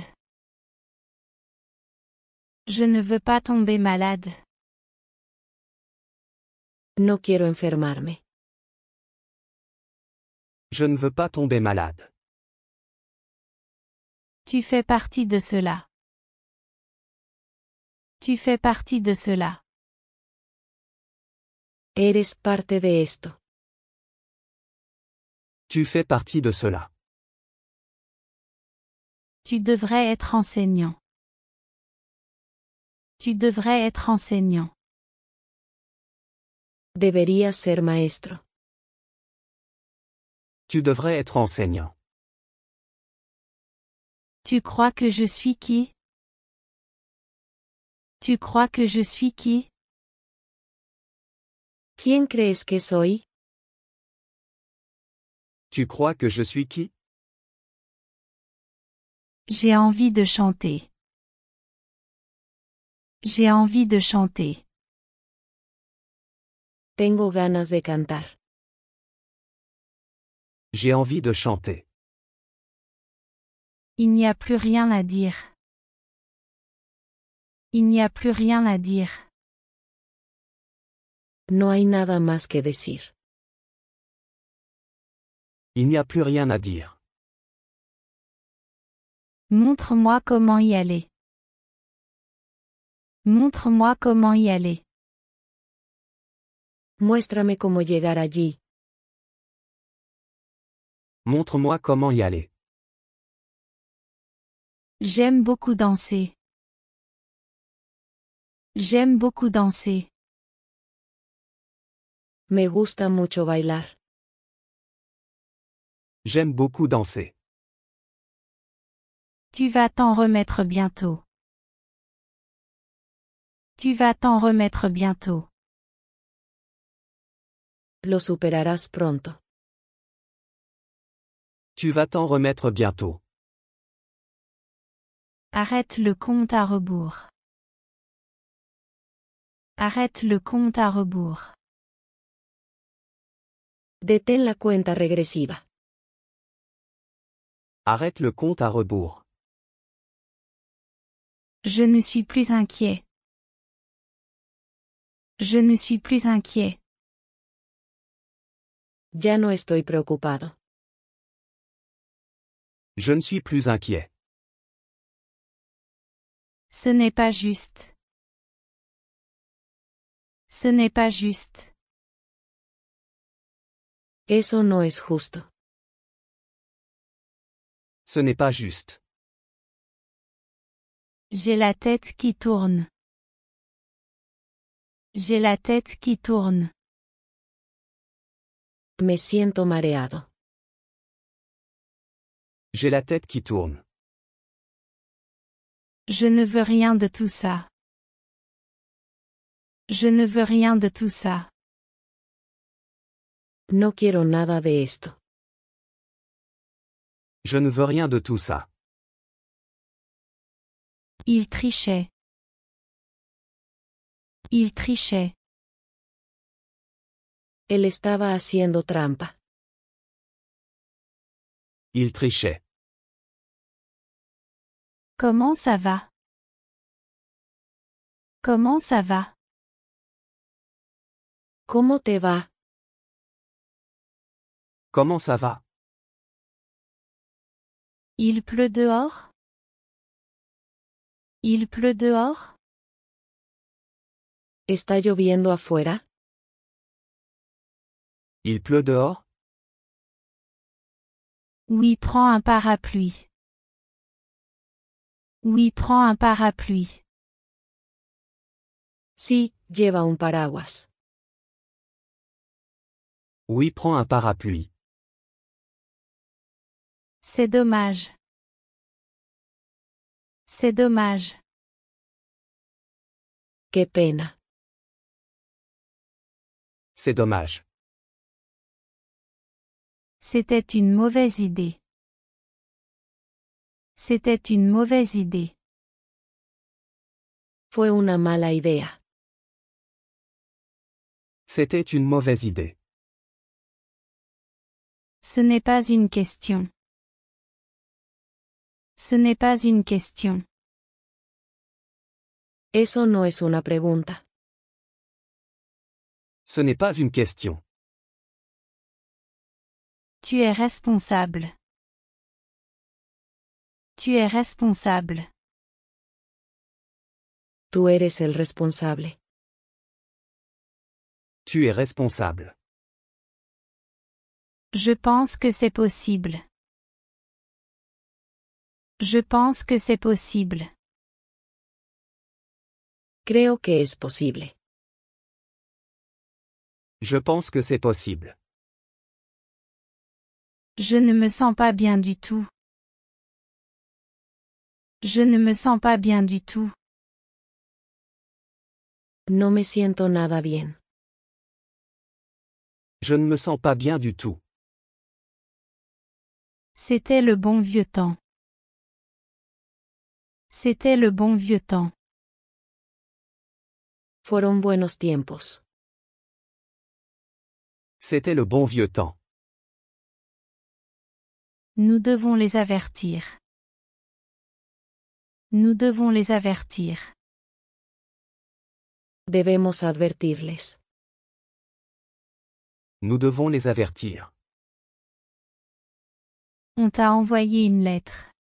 [SPEAKER 1] Je ne veux pas tomber malade.
[SPEAKER 2] No quiero enfermarme.
[SPEAKER 3] Je ne veux pas tomber malade.
[SPEAKER 1] Tu fais partie de cela. Tu fais partie de cela.
[SPEAKER 2] Eres parte de esto.
[SPEAKER 3] Tu fais partie de cela.
[SPEAKER 1] Tu devrais être enseignant. Tu devrais être enseignant.
[SPEAKER 2] Deberías ser maestro.
[SPEAKER 3] Tu devrais être enseignant.
[SPEAKER 1] Tu crois que je suis qui? Tu crois que je suis qui?
[SPEAKER 2] ¿Quién crees que soy?
[SPEAKER 3] Tu crois que je suis qui?
[SPEAKER 1] J'ai envie de chanter. J'ai envie de chanter.
[SPEAKER 2] Tengo ganas de cantar.
[SPEAKER 3] J'ai envie de chanter.
[SPEAKER 1] Il n'y a plus rien à dire. Il n'y a plus rien à dire.
[SPEAKER 2] No hay nada más que decir.
[SPEAKER 3] Il n'y a plus rien à dire.
[SPEAKER 1] Montre-moi comment y aller. Montre-moi comment y aller.
[SPEAKER 2] Muéstrame cómo llegar allí.
[SPEAKER 3] Montre-moi comment y aller.
[SPEAKER 1] J'aime beaucoup danser. J'aime beaucoup danser.
[SPEAKER 2] Me gusta mucho bailar.
[SPEAKER 3] J'aime beaucoup danser.
[SPEAKER 1] Tu vas t'en remettre bientôt. Tu vas t'en remettre bientôt.
[SPEAKER 2] Lo superarás pronto.
[SPEAKER 3] Tu vas t'en remettre bientôt.
[SPEAKER 1] Arrête le compte à rebours. Arrête le compte à rebours.
[SPEAKER 2] Detén la cuenta regresiva.
[SPEAKER 3] Arrête le compte à rebours.
[SPEAKER 1] Je ne suis plus inquiet. Je ne suis plus inquiet.
[SPEAKER 2] Ya no estoy preocupado.
[SPEAKER 3] Je ne suis plus inquiet.
[SPEAKER 1] Ce n'est pas juste. Ce n'est pas juste.
[SPEAKER 2] Eso no es justo.
[SPEAKER 3] Ce n'est pas juste.
[SPEAKER 1] J'ai la tête qui tourne. J'ai la tête qui tourne.
[SPEAKER 2] Me siento mareado.
[SPEAKER 3] J'ai la tête qui tourne.
[SPEAKER 1] Je ne veux rien de tout ça. Je ne veux rien de tout ça.
[SPEAKER 2] No quiero nada de esto.
[SPEAKER 3] Je ne veux rien de tout ça.
[SPEAKER 1] Il trichait. Il trichait.
[SPEAKER 2] Él estaba haciendo trampa.
[SPEAKER 3] Il trichait.
[SPEAKER 1] Comment ça va? Comment ça va?
[SPEAKER 2] ¿Cómo te va?
[SPEAKER 3] Comment ça va?
[SPEAKER 1] Il pleut dehors? Il pleut dehors?
[SPEAKER 2] ¿Está lloviendo afuera?
[SPEAKER 3] Il pleut dehors?
[SPEAKER 1] Oui, prends un parapluie. Oui, prends un parapluie.
[SPEAKER 2] Sí, lleva un paraguas.
[SPEAKER 3] Oui, prends un parapluie.
[SPEAKER 1] C'est dommage. C'est dommage.
[SPEAKER 2] Qué pena.
[SPEAKER 3] C'est dommage.
[SPEAKER 1] C'était une mauvaise idée. C'était une mauvaise idée.
[SPEAKER 2] Fue una mala idea.
[SPEAKER 3] C'était une mauvaise idée.
[SPEAKER 1] Ce n'est pas une question. Ce n'est pas une question.
[SPEAKER 2] Eso no es una pregunta.
[SPEAKER 3] Ce n'est pas une question.
[SPEAKER 1] Tu es responsable. Tu es responsable.
[SPEAKER 2] Tú eres el responsable.
[SPEAKER 3] Tu es responsable.
[SPEAKER 1] Je pense que c'est possible. Je pense que c'est possible.
[SPEAKER 2] Creo que es posible.
[SPEAKER 3] Je pense que c'est possible.
[SPEAKER 1] Je ne me sens pas bien du tout. Je ne me sens pas bien du tout.
[SPEAKER 2] No me siento nada bien.
[SPEAKER 3] Je ne me sens pas bien du tout.
[SPEAKER 1] C'était le bon vieux temps. C'était le bon vieux temps.
[SPEAKER 2] Fueron buenos tiempos.
[SPEAKER 3] C'était le bon vieux temps.
[SPEAKER 1] Nous devons les avertir. Nous devons les avertir.
[SPEAKER 2] Debemos advertirles.
[SPEAKER 3] Nous devons les avertir.
[SPEAKER 1] On t'a envoyé une lettre.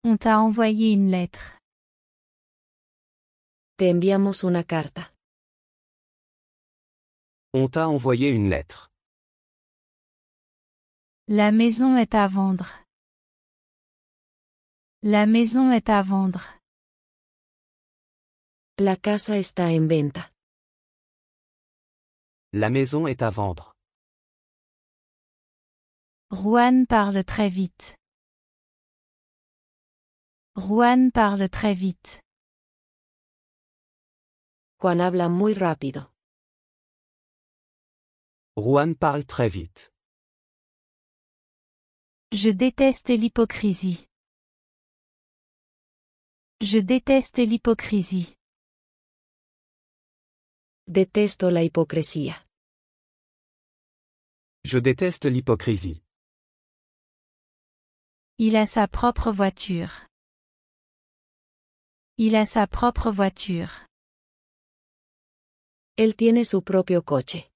[SPEAKER 1] On t'a envoyé une lettre.
[SPEAKER 2] Te enviamos una carta.
[SPEAKER 3] On t'a envoyé une lettre.
[SPEAKER 1] La maison est à vendre. La maison est à vendre.
[SPEAKER 2] La casa está en venta.
[SPEAKER 3] La maison est à vendre.
[SPEAKER 1] Juan parle très vite. Juan parle très vite.
[SPEAKER 2] Juan habla muy rápido.
[SPEAKER 3] Juan parle très vite.
[SPEAKER 1] Je déteste l'hypocrisie. Je déteste l'hypocrisie.
[SPEAKER 2] Detesto la hipocresía.
[SPEAKER 3] Je déteste l'hypocrisie.
[SPEAKER 1] Il a sa propre voiture. Il a sa propre voiture.
[SPEAKER 2] Él tiene su propio coche.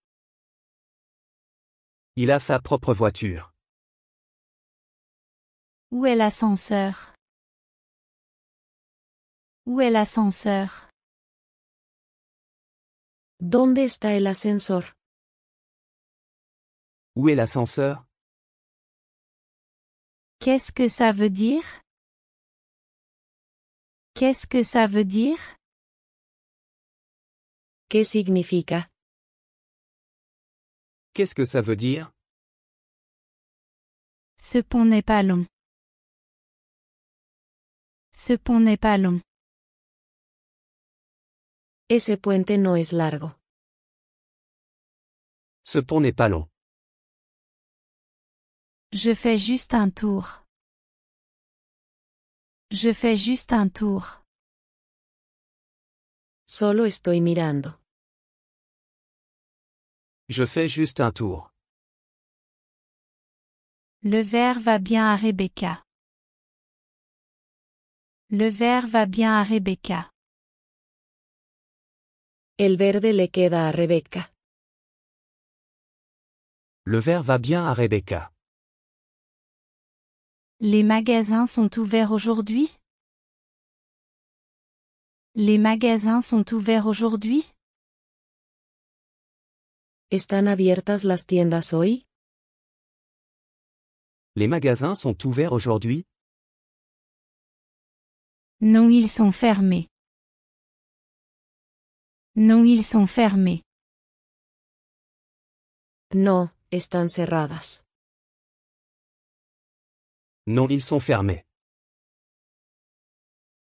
[SPEAKER 3] Il a sa propre voiture.
[SPEAKER 1] Où est l'ascenseur? Où est l'ascenseur?
[SPEAKER 2] ¿Dónde está el ascensor?
[SPEAKER 3] Où est l'ascenseur?
[SPEAKER 1] Qu'est-ce que ça veut dire? Qu'est-ce que ça veut dire?
[SPEAKER 2] ¿Qué significa?
[SPEAKER 3] Qu'est-ce que ça veut dire?
[SPEAKER 1] Ce pont n'est pas long. Ce pont n'est pas long.
[SPEAKER 2] Ese puente no es largo.
[SPEAKER 3] Ce pont n'est pas long.
[SPEAKER 1] Je fais juste un tour. Je fais juste un tour.
[SPEAKER 2] Solo estoy mirando.
[SPEAKER 3] Je fais juste un tour.
[SPEAKER 1] Le verre va bien à Rebecca. Le verre va bien à Rebecca.
[SPEAKER 2] El verde le queda a Rebecca.
[SPEAKER 3] Le verre va bien à Rebecca.
[SPEAKER 1] Les magasins sont ouverts aujourd'hui? Les magasins sont ouverts aujourd'hui?
[SPEAKER 2] ¿Están abiertas las tiendas hoy?
[SPEAKER 3] Les magasins sont ouverts aujourd'hui?
[SPEAKER 1] Non, ils sont fermés. Non, ils sont fermés.
[SPEAKER 2] No, están cerradas.
[SPEAKER 3] Non, ils sont fermés.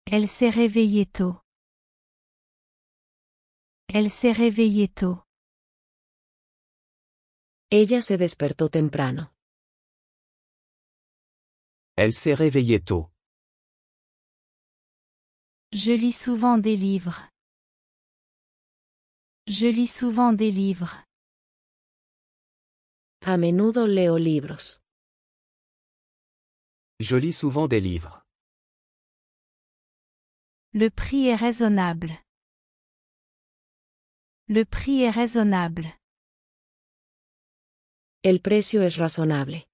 [SPEAKER 1] Elle s'est réveillée tôt. Elle s'est réveillée tôt.
[SPEAKER 2] Ella se despertó temprano.
[SPEAKER 3] Elle s'est réveillée tôt.
[SPEAKER 1] Je lis souvent des livres. Je lis souvent des livres.
[SPEAKER 2] A menudo leo libros.
[SPEAKER 3] Je lis souvent des livres.
[SPEAKER 1] Le prix est raisonnable. Le prix est raisonnable.
[SPEAKER 2] El precio es razonable.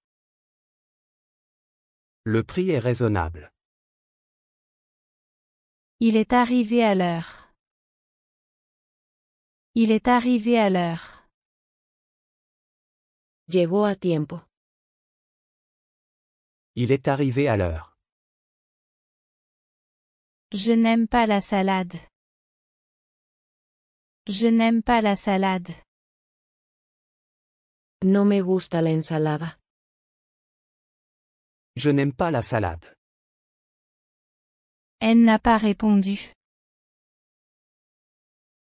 [SPEAKER 3] Le prix est raisonnable.
[SPEAKER 1] Il est arrivé à l'heure. Il est arrivé à l'heure.
[SPEAKER 2] Llegó a tiempo.
[SPEAKER 3] Il est arrivé à l'heure.
[SPEAKER 1] Je n'aime pas la salade. Je n'aime pas la salade.
[SPEAKER 2] No me gusta la ensalada.
[SPEAKER 3] Je n'aime pas la salade.
[SPEAKER 1] Elle n'a pas répondu.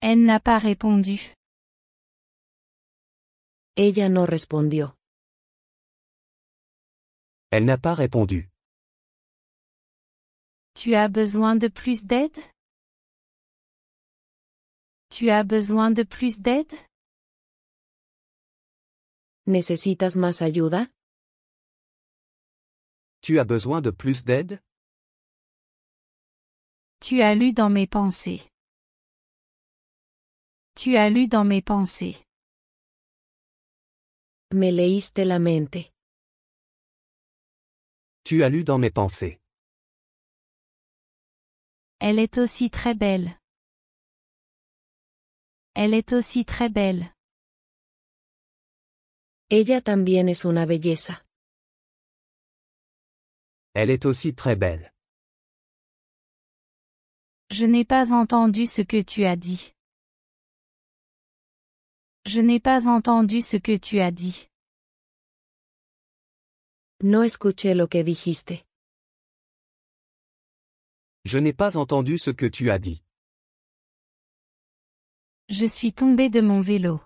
[SPEAKER 1] Elle n'a pas répondu.
[SPEAKER 2] Ella no respondió.
[SPEAKER 3] Elle n'a pas répondu.
[SPEAKER 1] Tu as besoin de plus d'aide? Tu as besoin de plus d'aide?
[SPEAKER 2] ¿Necesitas más ayuda?
[SPEAKER 3] Tu as besoin de plus d'aide?
[SPEAKER 1] Tu as lu dans mes pensées. Tu as lu dans mes pensées.
[SPEAKER 2] Me leíste la mente.
[SPEAKER 3] Tu as lu dans mes pensées.
[SPEAKER 1] Elle est aussi très belle. Elle est aussi très belle.
[SPEAKER 2] Ella también es una belleza.
[SPEAKER 3] Elle est aussi très belle.
[SPEAKER 1] Je n'ai pas entendu ce que tu as dit. Je n'ai pas entendu ce que tu as dit.
[SPEAKER 2] No escuché lo que dijiste.
[SPEAKER 3] Je n'ai pas entendu ce que tu as dit.
[SPEAKER 1] Je suis tombée de mon vélo.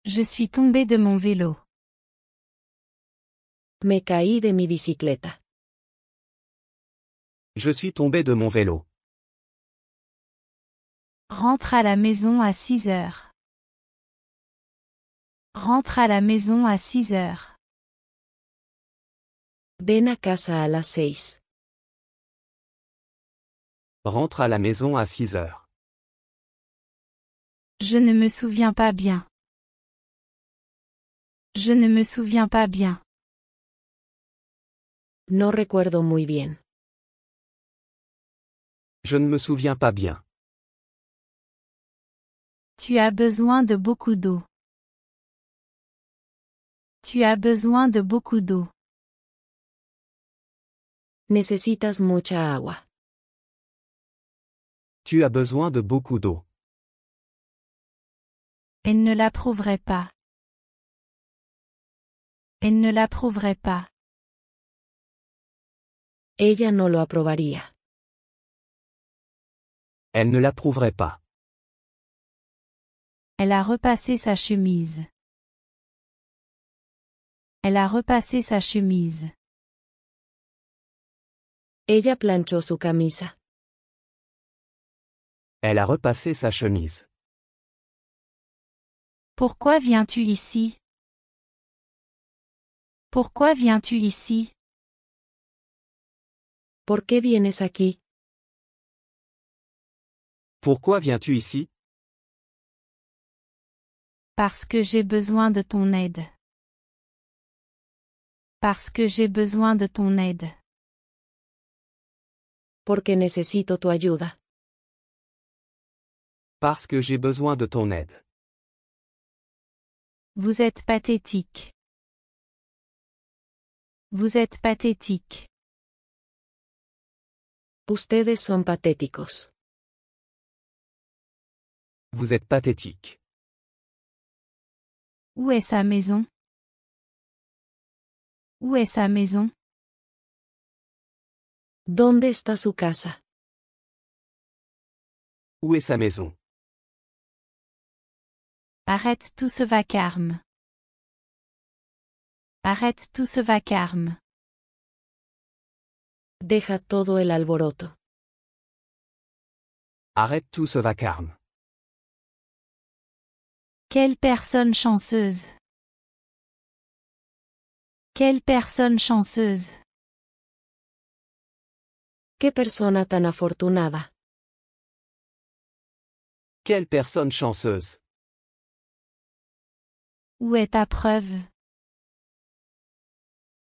[SPEAKER 1] Je suis tombée de mon vélo.
[SPEAKER 2] Me caí de mi bicicleta.
[SPEAKER 3] Je suis tombé de mon vélo.
[SPEAKER 1] Rentre à la maison à 6 heures. Rentre à la maison à 6 heures.
[SPEAKER 2] Ven a casa a las 6.
[SPEAKER 3] Rentre à la maison à 6 heures.
[SPEAKER 1] Je ne me souviens pas bien. Je ne me souviens pas bien.
[SPEAKER 2] No recuerdo muy bien.
[SPEAKER 3] Je ne me souviens pas bien.
[SPEAKER 1] Tu as besoin de beaucoup d'eau. Tu as besoin de beaucoup d'eau.
[SPEAKER 2] Necesitas mucha agua.
[SPEAKER 3] Tu as besoin de beaucoup d'eau.
[SPEAKER 1] Elle ne l'approuverait pas. Elle ne l'approuverait pas.
[SPEAKER 2] Ella no lo aprobaría.
[SPEAKER 3] Elle ne l'approuverait pas.
[SPEAKER 1] Elle a repassé sa chemise. Elle a repassé sa chemise.
[SPEAKER 2] Ella planchó su camisa.
[SPEAKER 3] Elle a repassé sa chemise.
[SPEAKER 1] Pourquoi viens-tu ici? Pourquoi viens-tu ici?
[SPEAKER 2] ¿Por qué vienes aquí?
[SPEAKER 3] Pourquoi viens-tu ici?
[SPEAKER 1] Parce que j'ai besoin de ton aide. Parce que j'ai besoin de ton aide.
[SPEAKER 2] Porque necesito tu ayuda.
[SPEAKER 3] Parce que j'ai besoin de ton aide.
[SPEAKER 1] Vous êtes pathétique. Vous êtes pathétique.
[SPEAKER 2] Ustedes son patéticos.
[SPEAKER 3] Vous êtes pathétique.
[SPEAKER 1] Où est sa maison? Où est sa maison?
[SPEAKER 2] ¿Dónde está su casa?
[SPEAKER 3] Où est sa maison?
[SPEAKER 1] Arrête tout ce vacarme. Arrête tout ce vacarme.
[SPEAKER 2] Deja todo el alboroto.
[SPEAKER 3] Arrête tout ce vacarme.
[SPEAKER 1] Quelle personne chanceuse. Quelle personne chanceuse.
[SPEAKER 2] ¡Qué persona tan afortunada!
[SPEAKER 3] Quelle personne chanceuse.
[SPEAKER 1] Où est ta preuve?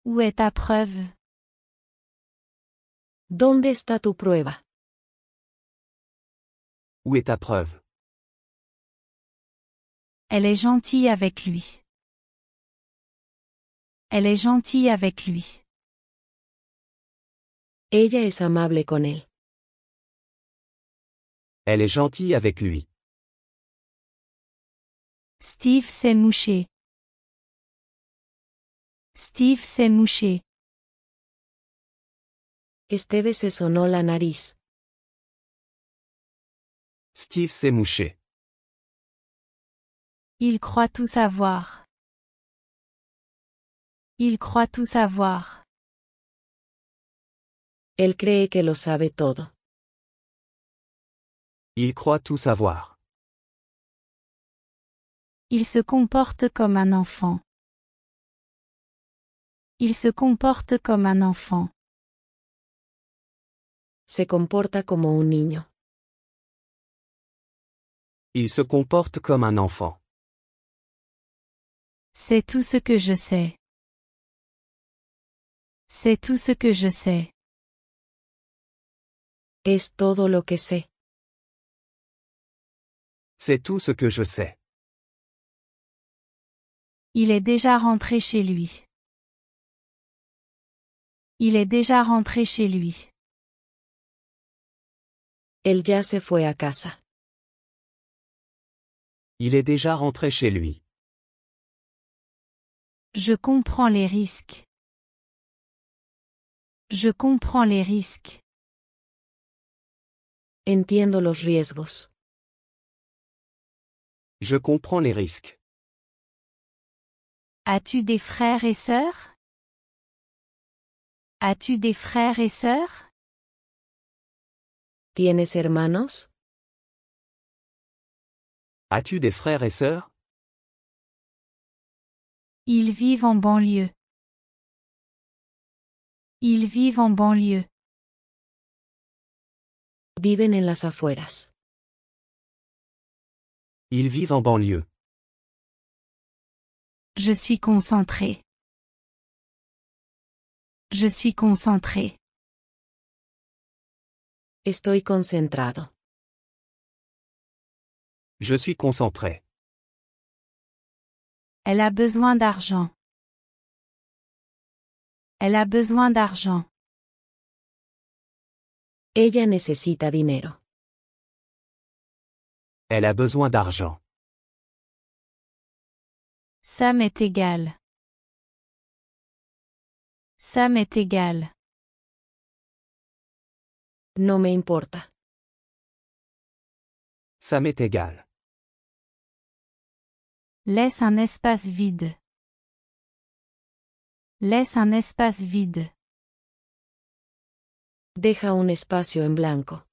[SPEAKER 1] Où est ta preuve?
[SPEAKER 2] ¿Dónde está tu prueba?
[SPEAKER 3] Où est ta preuve?
[SPEAKER 1] Elle est gentille avec lui. Elle est gentille avec lui.
[SPEAKER 2] Ella es amable con él.
[SPEAKER 3] Elle est gentille avec lui.
[SPEAKER 1] Steve s'est mouché. Steve s'est mouché.
[SPEAKER 2] Esteve se sonó la nariz.
[SPEAKER 3] Steve s'est mouché.
[SPEAKER 1] Il croit tout savoir. Il croit tout savoir.
[SPEAKER 2] Él cree que lo sabe todo.
[SPEAKER 3] Il croit tout savoir.
[SPEAKER 1] Il se comporte comme un enfant. Il se comporte comme un enfant.
[SPEAKER 2] Se comporta como un niño.
[SPEAKER 3] Il se comporte comme un enfant.
[SPEAKER 1] C'est tout ce que je sais. C'est tout ce que je sais.
[SPEAKER 2] Es todo lo que sé.
[SPEAKER 3] C'est tout ce que je sais.
[SPEAKER 1] Il est déjà rentré chez lui. Il est déjà rentré chez lui.
[SPEAKER 2] Él ya se fue a casa.
[SPEAKER 3] Il est déjà rentré chez lui.
[SPEAKER 1] Je comprends les risques. Je comprends les risques.
[SPEAKER 2] Entiendo los riesgos.
[SPEAKER 3] Je comprends les risques.
[SPEAKER 1] As-tu des frères et sœurs? As-tu des frères et sœurs?
[SPEAKER 2] ¿Tienes hermanos?
[SPEAKER 3] As-tu des frères et sœurs?
[SPEAKER 1] Ils vivent en banlieue. Ils vivent en banlieue.
[SPEAKER 2] Viven en las afueras.
[SPEAKER 3] Ils vivent en banlieue.
[SPEAKER 1] Je suis concentré. Je suis concentré.
[SPEAKER 2] Estoy concentrado.
[SPEAKER 3] Je suis concentré.
[SPEAKER 1] Elle a besoin d'argent. Elle a besoin d'argent.
[SPEAKER 2] Ella necesita dinero.
[SPEAKER 3] Elle a besoin d'argent.
[SPEAKER 1] Ça m'est égal. Ça m'est égal.
[SPEAKER 2] No me importa.
[SPEAKER 3] Ça m'est égal.
[SPEAKER 1] Laisse un espace vide. Laisse un espace vide.
[SPEAKER 2] Deja un espacio en blanco.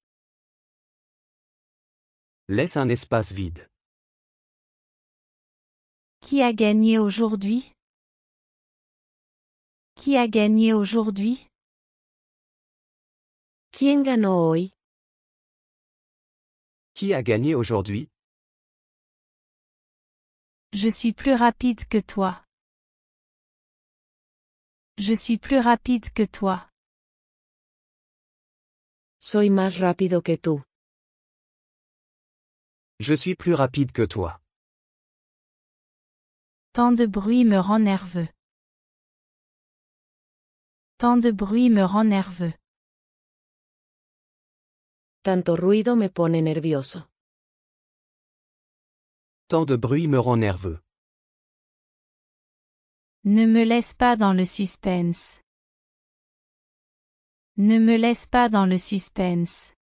[SPEAKER 3] Laisse un espace vide.
[SPEAKER 1] Qui a gagné aujourd'hui? Qui a gagné aujourd'hui?
[SPEAKER 2] ¿Quién ganó hoy?
[SPEAKER 3] Qui a gagné aujourd'hui?
[SPEAKER 1] Je suis plus rapide que toi. Je suis plus rapide que toi.
[SPEAKER 2] Soy más rápido que tú.
[SPEAKER 3] Je suis plus rapide que toi.
[SPEAKER 1] Tant de bruit me rend nerveux. Tant de bruit me rend nerveux.
[SPEAKER 2] Tanto ruido me pone nervioso.
[SPEAKER 3] Tant de bruit me rend nerveux.
[SPEAKER 1] Ne me laisse pas dans le suspense. Ne me laisse pas dans le suspense.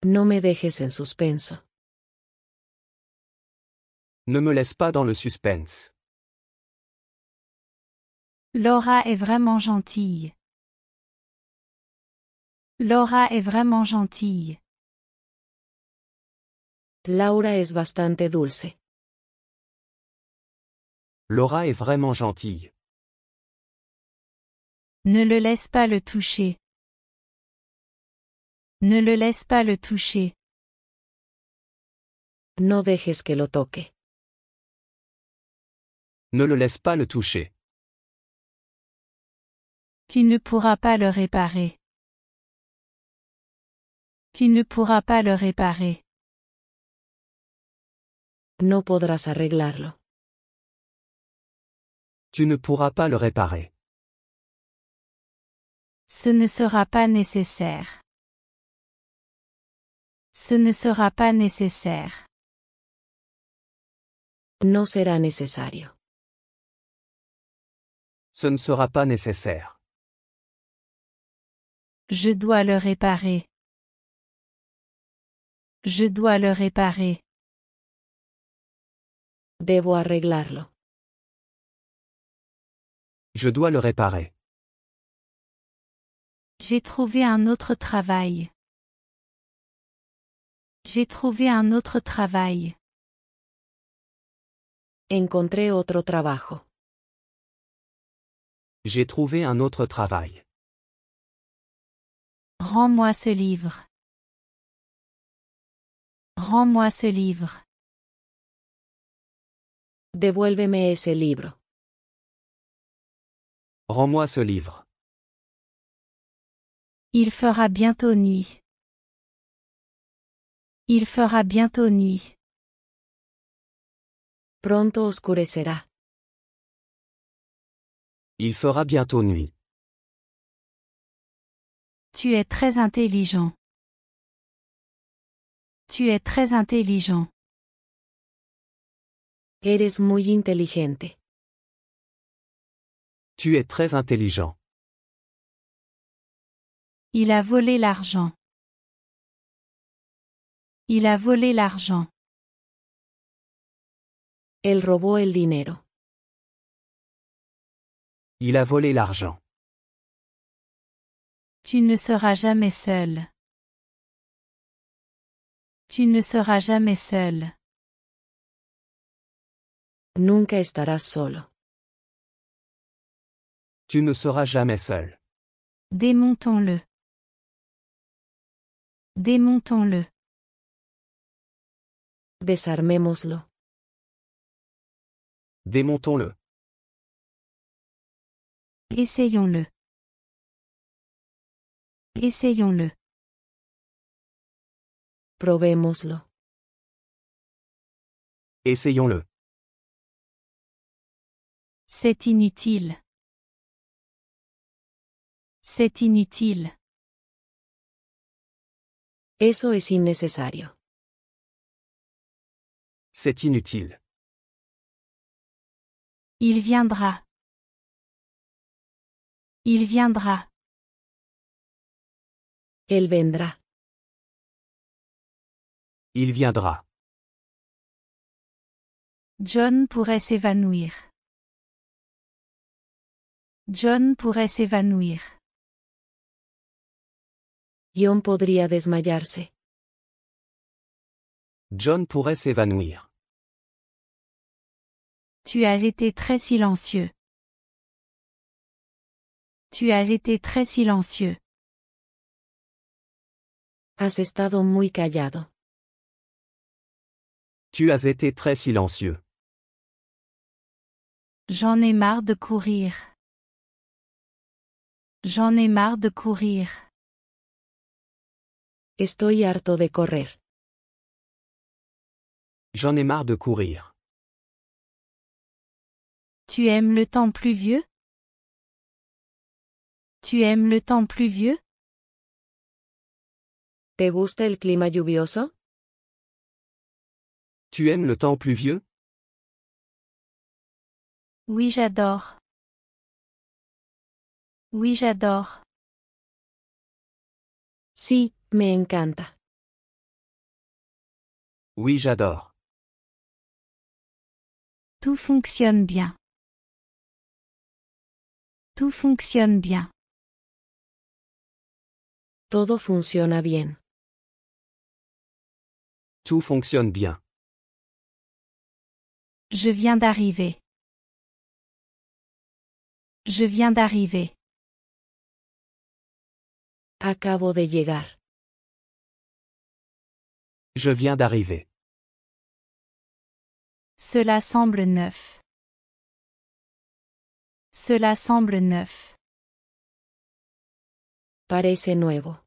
[SPEAKER 2] No me dejes en suspenso.
[SPEAKER 3] Ne me laisse pas dans le suspense.
[SPEAKER 1] Laura est vraiment gentille. Laura est vraiment gentille.
[SPEAKER 2] Laura es bastante dulce.
[SPEAKER 3] Laura est vraiment gentille.
[SPEAKER 1] Ne le laisse pas le toucher. Ne le laisse pas le toucher.
[SPEAKER 2] No dejes que lo toque.
[SPEAKER 3] Ne le laisse pas le toucher.
[SPEAKER 1] Tu ne pourras pas le réparer. Tu ne pourras pas le réparer.
[SPEAKER 2] No podrás arreglarlo.
[SPEAKER 3] Tu ne pourras pas le réparer.
[SPEAKER 1] Ce ne sera pas nécessaire. Ce ne sera pas nécessaire.
[SPEAKER 2] No será necesario.
[SPEAKER 3] Ce ne sera pas nécessaire.
[SPEAKER 1] Je dois le réparer. Je dois le réparer.
[SPEAKER 2] Debo arreglarlo.
[SPEAKER 3] Je dois le réparer.
[SPEAKER 1] J'ai trouvé un autre travail. J'ai trouvé un autre travail.
[SPEAKER 2] Encontré otro trabajo.
[SPEAKER 3] J'ai trouvé un autre travail.
[SPEAKER 1] Rends-moi ce livre. Rends-moi ce livre.
[SPEAKER 2] Devuélveme ese libro.
[SPEAKER 3] Rends-moi ce livre.
[SPEAKER 1] Il fera bientôt nuit. Il fera bientôt nuit.
[SPEAKER 2] Pronto oscurecerá.
[SPEAKER 3] Il fera bientôt nuit.
[SPEAKER 1] Tu es très intelligent. Tu es très intelligent.
[SPEAKER 2] Eres muy inteligente.
[SPEAKER 3] Tu es très intelligent.
[SPEAKER 1] Il a volé l'argent. Il a volé l'argent.
[SPEAKER 2] Él robó el dinero.
[SPEAKER 3] Il a volé l'argent.
[SPEAKER 1] Tu ne seras jamais seul. Tu ne seras jamais seul.
[SPEAKER 2] Nunca estarás solo.
[SPEAKER 3] Tu ne seras jamais seul.
[SPEAKER 1] Démontons-le. Démontons-le.
[SPEAKER 2] Desarmémoslo.
[SPEAKER 3] Démontons-le.
[SPEAKER 1] Essayons-le. Essayons-le.
[SPEAKER 2] Probémoslo.
[SPEAKER 3] Essayons-le.
[SPEAKER 1] C'est inutile. C'est inutile.
[SPEAKER 2] Eso es innecesario.
[SPEAKER 3] C'est inutile.
[SPEAKER 1] Il viendra. Il viendra.
[SPEAKER 2] Él vendrá.
[SPEAKER 3] Il viendra.
[SPEAKER 1] John pourrait s'évanouir. John pourrait s'évanouir.
[SPEAKER 2] John podría desmayarse.
[SPEAKER 3] John pourrait s'évanouir.
[SPEAKER 1] Tu as été très silencieux. Tu as été très silencieux.
[SPEAKER 2] Has estado muy callado.
[SPEAKER 3] Tu as été très silencieux.
[SPEAKER 1] J'en ai marre de courir. J'en ai marre de courir.
[SPEAKER 2] Estoy harto de correr.
[SPEAKER 3] J'en ai marre de courir.
[SPEAKER 1] Tu aimes le temps pluvieux? Tu aimes le temps pluvieux?
[SPEAKER 2] ¿Te gusta el clima lluvioso?
[SPEAKER 3] Tu aimes le temps pluvieux?
[SPEAKER 1] Oui, j'adore. Oui, j'adore.
[SPEAKER 2] Sí, me encanta.
[SPEAKER 3] Oui, j'adore.
[SPEAKER 1] Tout fonctionne bien. Tout fonctionne bien.
[SPEAKER 2] Todo funciona bien.
[SPEAKER 3] Tout fonctionne bien.
[SPEAKER 1] Je viens d'arriver. Je viens d'arriver.
[SPEAKER 2] Acabo de llegar.
[SPEAKER 3] Je viens d'arriver.
[SPEAKER 1] Cela semble neuf. Cela semble neuf.
[SPEAKER 2] Parece nuevo.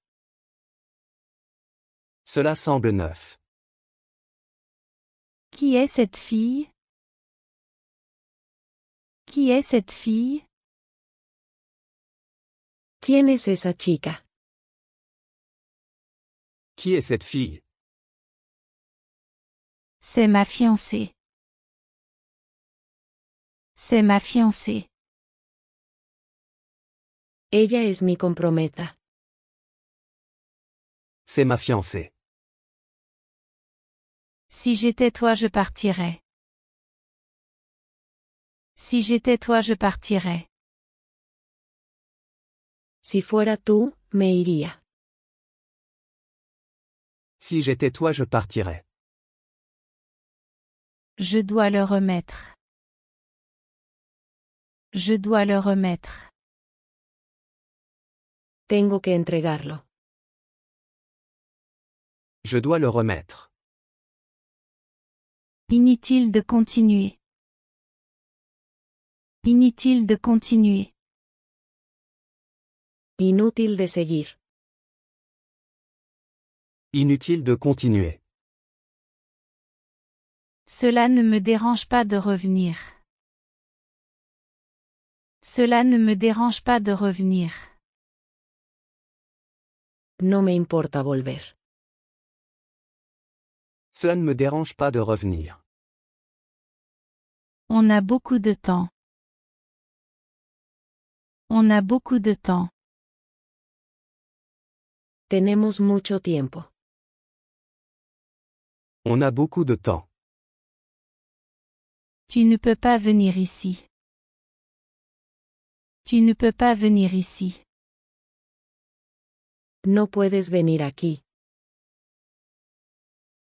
[SPEAKER 3] Cela semble neuf.
[SPEAKER 1] Qui est cette fille? Qui est cette fille?
[SPEAKER 2] ¿Quién es esa chica?
[SPEAKER 3] Qui est cette fille?
[SPEAKER 1] C'est ma fiancée. C'est ma fiancée.
[SPEAKER 2] Ella es mi comprometa.
[SPEAKER 3] C'est ma fiancée.
[SPEAKER 1] Si j'étais toi, je partirais. Si j'étais toi, je partirais.
[SPEAKER 2] Si fuera tú, me iría.
[SPEAKER 3] Si j'étais toi, je partirais.
[SPEAKER 1] Je dois le remettre. Je dois le remettre.
[SPEAKER 2] Tengo que entregarlo.
[SPEAKER 3] Je dois le remettre.
[SPEAKER 1] Inutile de continuer. Inutile de continuer.
[SPEAKER 2] Inútil de seguir.
[SPEAKER 3] Inutile de continuer.
[SPEAKER 1] Cela ne me dérange pas de revenir. Cela ne me dérange pas de revenir.
[SPEAKER 2] No me importa volver.
[SPEAKER 3] Cela ne me dérange pas de revenir.
[SPEAKER 1] On a beaucoup de temps. On a beaucoup de temps.
[SPEAKER 2] Tenemos mucho tiempo.
[SPEAKER 3] On a beaucoup de temps.
[SPEAKER 1] Tu ne peux pas venir ici. Tu ne peux pas venir ici.
[SPEAKER 2] No puedes venir aquí.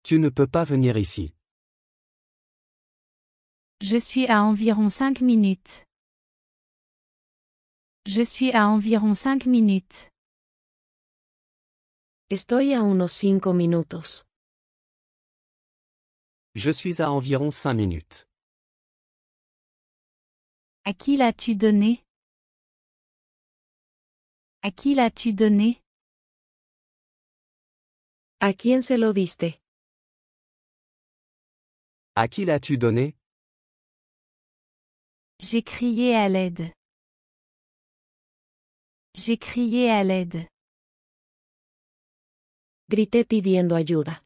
[SPEAKER 3] Tu ne peux pas venir ici.
[SPEAKER 1] Je suis à environ 5 minutes. Je suis à environ 5 minutes.
[SPEAKER 2] Estoy a unos 5 minutos.
[SPEAKER 3] Je suis à environ 5 minutes.
[SPEAKER 1] À qui l'as-tu donné? À qui l'as-tu donné?
[SPEAKER 2] ¿A quién se lo diste?
[SPEAKER 3] À qui l'as-tu donné?
[SPEAKER 1] J'ai crié à l'aide. J'ai crié à l'aide.
[SPEAKER 2] Grité pidiendo ayuda.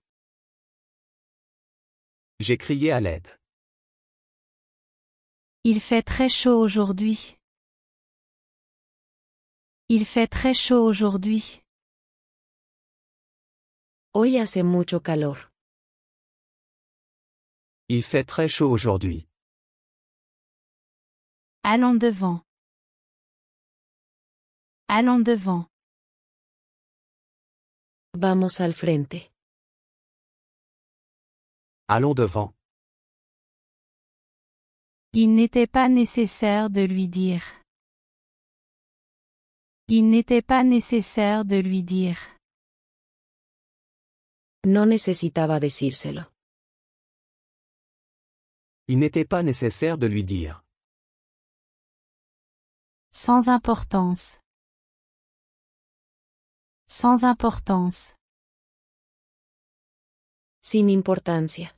[SPEAKER 3] J'ai crié à l'aide.
[SPEAKER 1] Il fait très chaud aujourd'hui. Il fait très chaud aujourd'hui.
[SPEAKER 2] Hoy hace mucho calor.
[SPEAKER 3] Il fait très chaud aujourd'hui.
[SPEAKER 1] Allons devant. Allons devant.
[SPEAKER 2] Vamos al frente.
[SPEAKER 3] Allons devant.
[SPEAKER 1] Il n'était pas nécessaire de lui dire. Il n'était pas nécessaire de lui dire.
[SPEAKER 2] No necesitaba decírselo.
[SPEAKER 3] Il n'était pas nécessaire de lui dire.
[SPEAKER 1] Sans importance. Sans importance.
[SPEAKER 2] Sin importancia.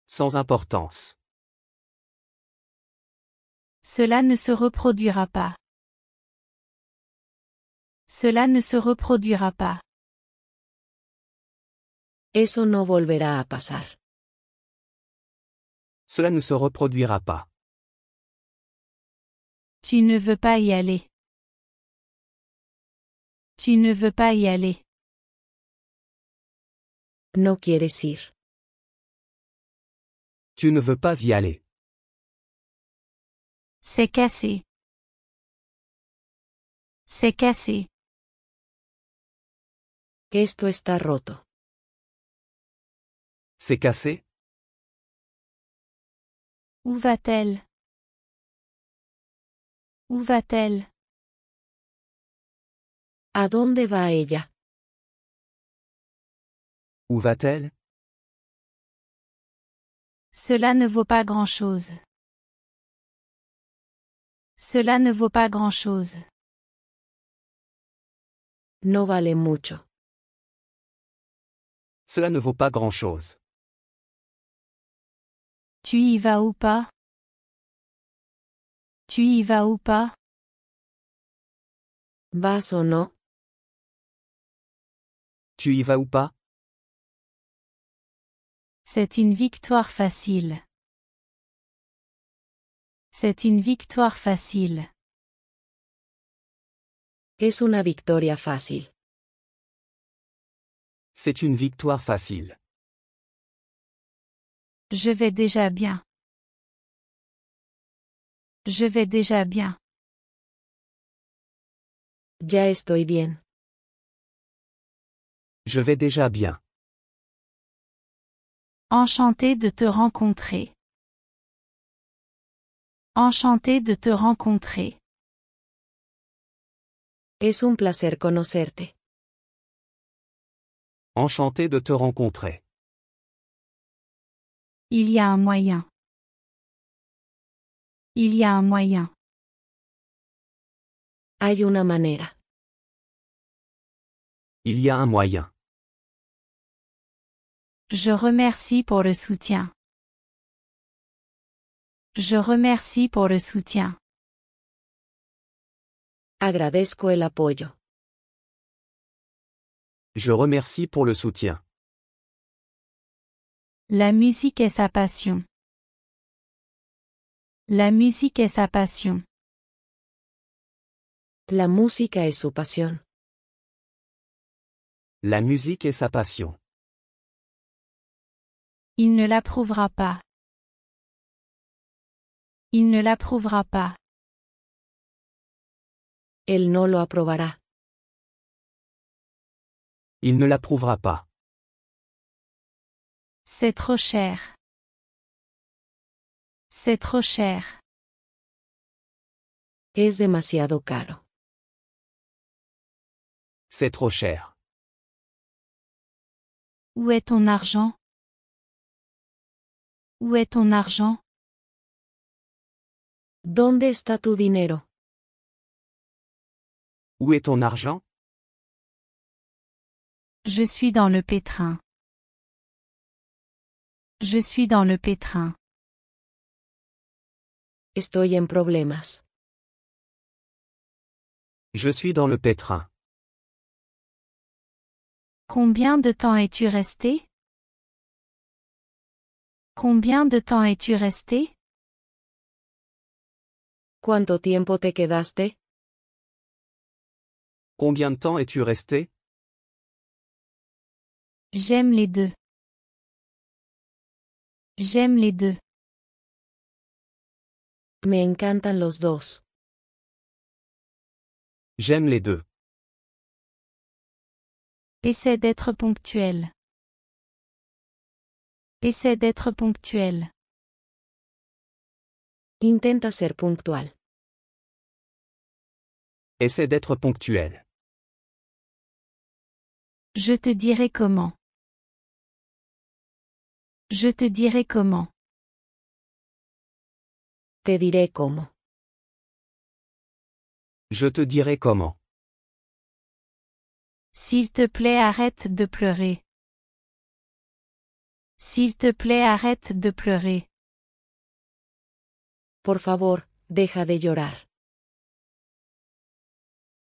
[SPEAKER 3] Sans importance.
[SPEAKER 1] Cela ne se reproduira pas. Cela ne se reproduira pas.
[SPEAKER 2] Eso no volverá a pasar.
[SPEAKER 3] Cela ne se reproduira pas.
[SPEAKER 1] Tu ne veux pas y aller. Tu ne veux pas y aller.
[SPEAKER 2] No quieres ir.
[SPEAKER 3] Tu ne veux pas y aller.
[SPEAKER 1] C'est cassé. C'est cassé.
[SPEAKER 2] Esto está roto.
[SPEAKER 3] C'est cassé?
[SPEAKER 1] Où va-t-elle? Où va-t-elle?
[SPEAKER 2] ¿A dónde va ella?
[SPEAKER 3] Où va-t-elle?
[SPEAKER 1] Cela ne vaut pas grand-chose. Cela ne vaut pas grand-chose.
[SPEAKER 2] No vale mucho.
[SPEAKER 3] Cela ne vaut pas grand-chose.
[SPEAKER 1] Tu y vas ou pas? Tu y vas ou pas?
[SPEAKER 2] ¿Vas o no?
[SPEAKER 3] Tu y vas ou pas?
[SPEAKER 1] C'est une victoire facile. C'est une victoire facile.
[SPEAKER 2] Es una victoria fácil.
[SPEAKER 3] C'est une victoire facile.
[SPEAKER 1] Je vais déjà bien. Je vais déjà bien.
[SPEAKER 2] Ya estoy bien.
[SPEAKER 3] Je vais déjà bien.
[SPEAKER 1] Enchanté de te rencontrer. Enchanté de te rencontrer.
[SPEAKER 2] Es un placer conocerte.
[SPEAKER 3] Enchanté de te rencontrer.
[SPEAKER 1] Il y a un moyen. Il y a un moyen.
[SPEAKER 2] Hay una manera.
[SPEAKER 3] Il y a un moyen.
[SPEAKER 1] Je remercie pour le soutien. Je remercie pour le soutien.
[SPEAKER 2] Agradezco el apoyo.
[SPEAKER 3] Je remercie pour le soutien.
[SPEAKER 1] La musique est sa passion. La musique est sa passion.
[SPEAKER 2] La música es su pasión.
[SPEAKER 3] La musique est sa passion.
[SPEAKER 1] Il ne l'approuvera pas. Il ne l'approuvera pas.
[SPEAKER 2] Él no lo aprobará.
[SPEAKER 3] Il ne l'approuvera pas.
[SPEAKER 1] C'est trop cher. C'est trop cher.
[SPEAKER 2] Es demasiado caro.
[SPEAKER 3] C'est trop cher.
[SPEAKER 1] Où est ton argent? Où est ton argent?
[SPEAKER 2] ¿Dónde está tu dinero?
[SPEAKER 3] Où est ton argent?
[SPEAKER 1] Je suis dans le pétrin. Je suis dans le pétrin.
[SPEAKER 2] Estoy en problemas.
[SPEAKER 3] Je suis dans le pétrin.
[SPEAKER 1] Combien de temps es-tu resté? Combien de temps es-tu resté?
[SPEAKER 2] ¿Cuánto tiempo te quedaste?
[SPEAKER 3] Combien de temps es-tu resté?
[SPEAKER 1] J'aime les deux. J'aime les deux.
[SPEAKER 2] Me encantan los dos.
[SPEAKER 3] J'aime les deux.
[SPEAKER 1] Essaie d'être ponctuel. Essaie d'être ponctuel.
[SPEAKER 2] Intenta ser puntual.
[SPEAKER 3] Essaie d'être ponctuel.
[SPEAKER 1] Je te dirai comment. Je te dirai comment.
[SPEAKER 2] Te diré cómo.
[SPEAKER 3] Je te dirai comment.
[SPEAKER 1] S'il te plaît, arrête de pleurer. S'il te plaît, arrête de pleurer.
[SPEAKER 2] Por favor, deja de llorar.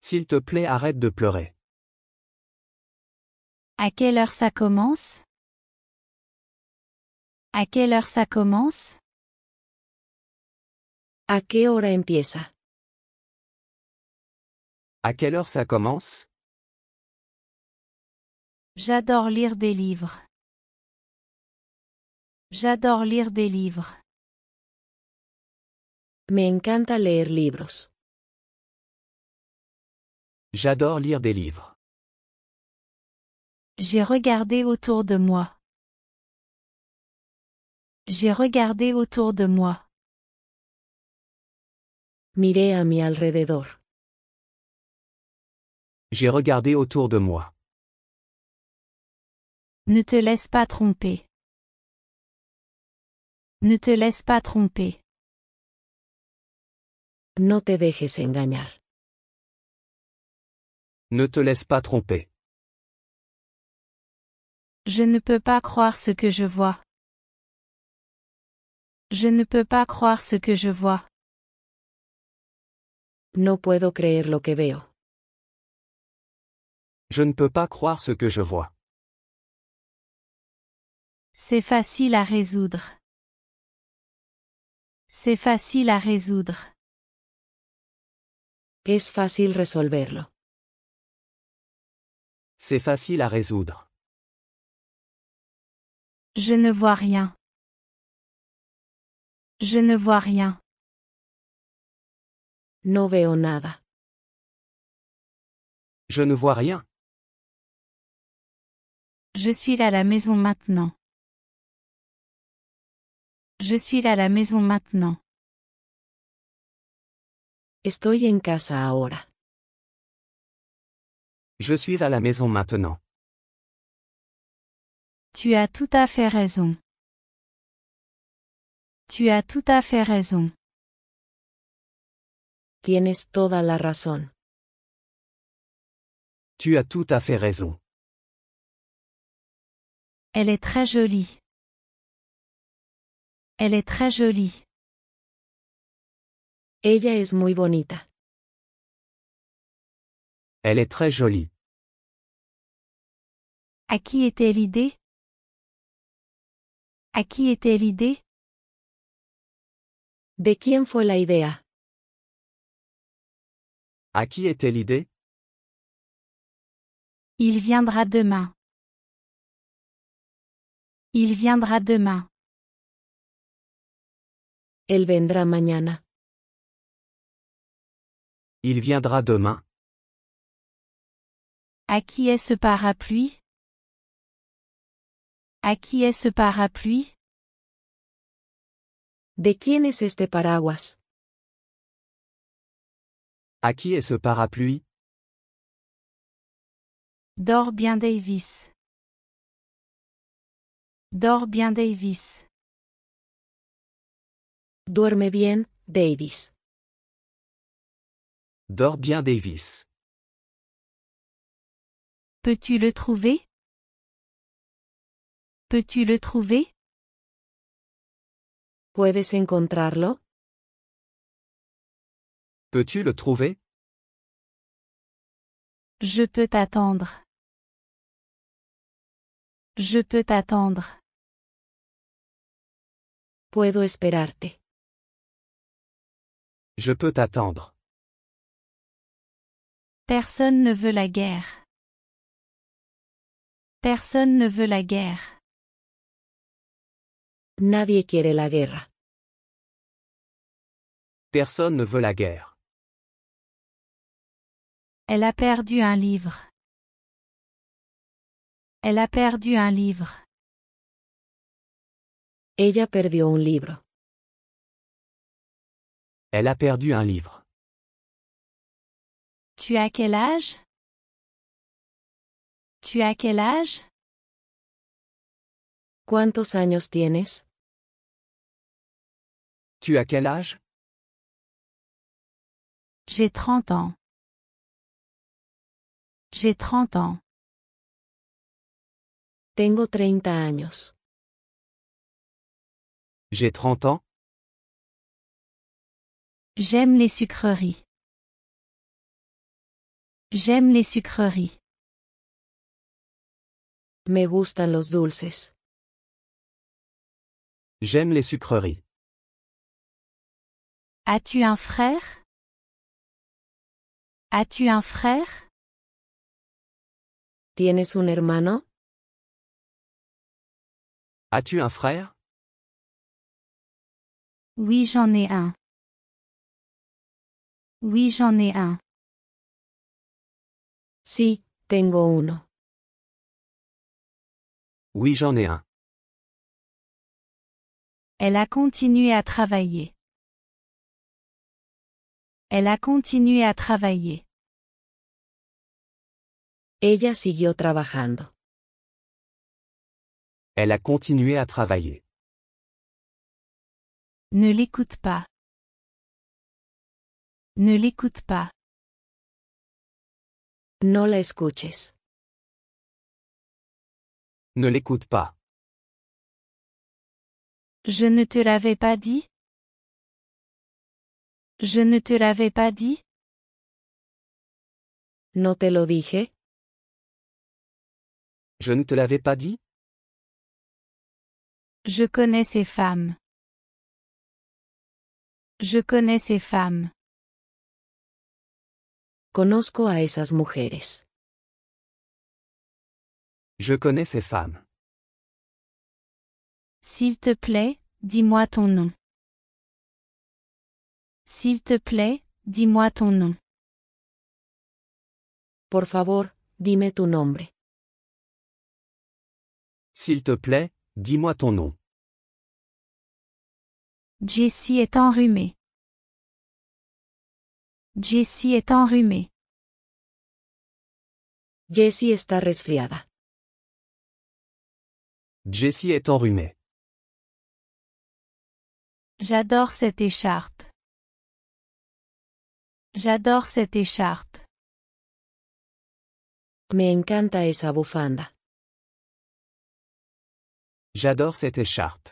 [SPEAKER 3] S'il te plaît, arrête de pleurer.
[SPEAKER 1] À quelle heure ça commence? À quelle heure ça commence?
[SPEAKER 2] ¿A qué hora empieza?
[SPEAKER 3] À quelle heure ça commence?
[SPEAKER 1] J'adore lire des livres. J'adore lire des livres.
[SPEAKER 2] Me encanta leer libros.
[SPEAKER 3] J'adore lire des livres.
[SPEAKER 1] J'ai regardé autour de moi. J'ai regardé autour de moi.
[SPEAKER 2] Miré a mi alrededor.
[SPEAKER 3] J'ai regardé autour de moi.
[SPEAKER 1] Ne te laisse pas tromper. Ne te laisse pas tromper.
[SPEAKER 2] No te dejes engañar.
[SPEAKER 3] Ne te laisse pas tromper.
[SPEAKER 1] Je ne peux pas croire ce que je vois. Je ne peux pas croire ce que je vois.
[SPEAKER 2] No puedo creer lo que veo.
[SPEAKER 3] Je ne peux pas croire ce que je vois.
[SPEAKER 1] C'est facile à résoudre. C'est facile à résoudre.
[SPEAKER 2] Es fácil resolverlo.
[SPEAKER 3] C'est facile à résoudre.
[SPEAKER 1] Je ne vois rien. Je ne vois rien.
[SPEAKER 2] No veo nada.
[SPEAKER 3] Je ne vois rien.
[SPEAKER 1] Je suis à la maison maintenant. Je suis à la maison maintenant.
[SPEAKER 2] Estoy en casa ahora.
[SPEAKER 3] Je suis à la maison maintenant.
[SPEAKER 1] Tu as tout à fait raison. Tu as tout à fait raison.
[SPEAKER 2] Tienes toda la razón.
[SPEAKER 3] Tu as tout à fait raison.
[SPEAKER 1] Elle est très jolie. Elle est très jolie.
[SPEAKER 2] Ella es muy bonita.
[SPEAKER 3] Elle est très jolie.
[SPEAKER 1] À qui était l'idée? À qui était l'idée?
[SPEAKER 2] ¿De quién fue la idea?
[SPEAKER 3] À qui était l'idée?
[SPEAKER 1] Il viendra demain. Il viendra demain.
[SPEAKER 2] Él vendrá mañana.
[SPEAKER 3] Il viendra demain.
[SPEAKER 1] À qui est ce parapluie? À qui est ce parapluie?
[SPEAKER 2] ¿De quién es este paraguas?
[SPEAKER 3] À qui est ce parapluie?
[SPEAKER 1] Dors bien Davis. Dors bien Davis.
[SPEAKER 2] Duerme bien, Davis.
[SPEAKER 3] Dors bien Davis.
[SPEAKER 1] Peux-tu le trouver? Peux-tu le trouver?
[SPEAKER 2] ¿Puedes encontrarlo?
[SPEAKER 3] Peux-tu le trouver?
[SPEAKER 1] Je peux t'attendre. Je peux t'attendre.
[SPEAKER 2] Puedo esperarte.
[SPEAKER 3] Je peux t'attendre.
[SPEAKER 1] Personne ne veut la guerre. Personne ne veut la guerre.
[SPEAKER 2] Nadie quiere la guerra.
[SPEAKER 3] Personne ne veut la guerre.
[SPEAKER 1] Elle a perdu un livre. Elle a perdu un livre.
[SPEAKER 2] Ella perdió un libro.
[SPEAKER 3] Elle a perdu un livre.
[SPEAKER 1] Tu as quel âge? Tu as quel âge?
[SPEAKER 2] ¿Cuántos años tienes?
[SPEAKER 3] Tu as quel âge?
[SPEAKER 1] J'ai 30 ans. J'ai 30 ans.
[SPEAKER 2] Tengo 30 años.
[SPEAKER 3] J'ai 30 ans.
[SPEAKER 1] J'aime les sucreries. J'aime les sucreries.
[SPEAKER 2] Me gustan los dulces.
[SPEAKER 3] J'aime les sucreries.
[SPEAKER 1] As-tu un frère? As-tu un frère?
[SPEAKER 2] ¿Tienes un hermano?
[SPEAKER 3] As-tu un frère?
[SPEAKER 1] Oui, j'en ai un. Oui, j'en ai un.
[SPEAKER 2] Sí, tengo uno.
[SPEAKER 3] Oui, j'en ai un.
[SPEAKER 1] Elle a continué à travailler. Elle a continué à travailler.
[SPEAKER 2] Ella siguió trabajando.
[SPEAKER 3] Elle a continué à travailler.
[SPEAKER 1] Ne l'écoute pas. Ne l'écoute pas.
[SPEAKER 2] No la escuches.
[SPEAKER 3] Ne l'écoute pas.
[SPEAKER 1] Je ne te l'avais pas dit? Je ne te l'avais pas dit?
[SPEAKER 2] ¿No te lo dije?
[SPEAKER 3] Je ne te l'avais pas dit?
[SPEAKER 1] Je connais ces femmes. Je connais ces femmes.
[SPEAKER 2] Conozco a esas mujeres.
[SPEAKER 3] Je connais ces femmes.
[SPEAKER 1] S'il te plaît, dis-moi ton nom. S'il te plaît, dis-moi ton nom.
[SPEAKER 2] Por favor, dime tu nombre.
[SPEAKER 3] S'il te plaît, dis-moi ton nom.
[SPEAKER 1] Jessie est enrhumée. Jessie est enrhumée.
[SPEAKER 2] Jessie está resfriada.
[SPEAKER 3] Jessie est enrhumée.
[SPEAKER 1] J'adore cette écharpe. J'adore cette écharpe.
[SPEAKER 2] Me encanta esa bufanda.
[SPEAKER 3] J'adore cette écharpe.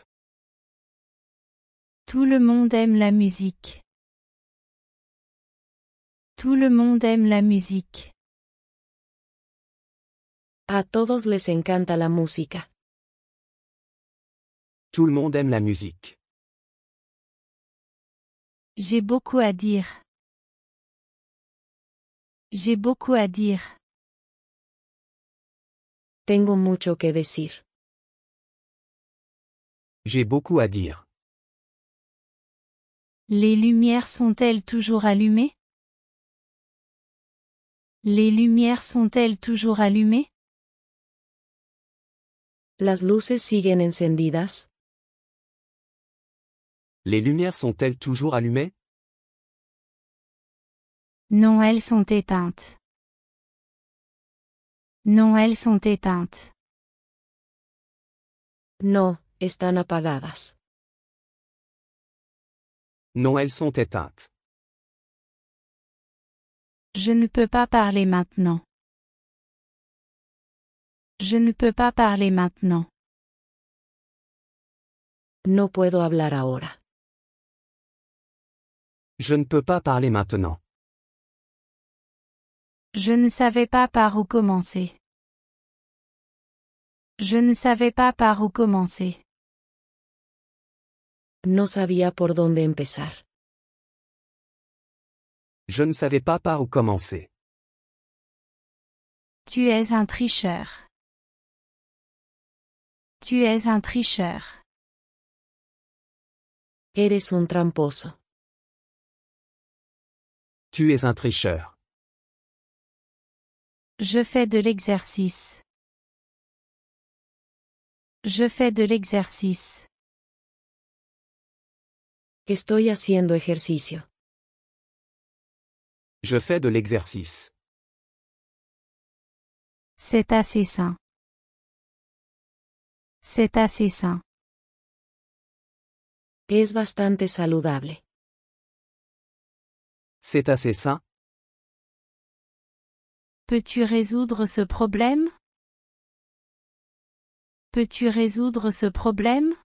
[SPEAKER 1] Tout le monde aime la musique. Tout le monde aime la musique.
[SPEAKER 2] A todos les encanta la música.
[SPEAKER 3] Tout le monde aime la musique.
[SPEAKER 1] J'ai beaucoup à dire. J'ai beaucoup à dire.
[SPEAKER 2] Tengo mucho que decir.
[SPEAKER 3] J'ai beaucoup à dire.
[SPEAKER 1] Les lumières sont-elles toujours allumées? Les lumières sont-elles toujours allumées?
[SPEAKER 2] Las luces siguen encendidas.
[SPEAKER 3] Les lumières sont-elles toujours allumées?
[SPEAKER 1] Non, elles sont éteintes. Non, elles sont éteintes.
[SPEAKER 2] No, están apagadas.
[SPEAKER 3] Non, elles sont éteintes.
[SPEAKER 1] Je ne peux pas parler maintenant. Je ne peux pas parler maintenant.
[SPEAKER 2] No puedo hablar ahora.
[SPEAKER 3] Je ne peux pas parler maintenant.
[SPEAKER 1] Je ne savais pas par où commencer. Je ne savais pas par où commencer.
[SPEAKER 2] No sabía por dónde empezar.
[SPEAKER 3] Je ne savais pas par où commencer.
[SPEAKER 1] Tu es un tricheur. Tu es un tricheur.
[SPEAKER 2] Eres un tramposo.
[SPEAKER 3] Tu es un tricheur.
[SPEAKER 1] Je fais de l'exercice. Je fais de l'exercice.
[SPEAKER 2] Estoy haciendo ejercicio.
[SPEAKER 3] Je fais de l'exercice.
[SPEAKER 1] C'est assez sain. C'est assez sain.
[SPEAKER 2] Es bastante saludable.
[SPEAKER 3] C'est assez sain.
[SPEAKER 1] Peux-tu résoudre ce problème? Peux-tu résoudre ce problème?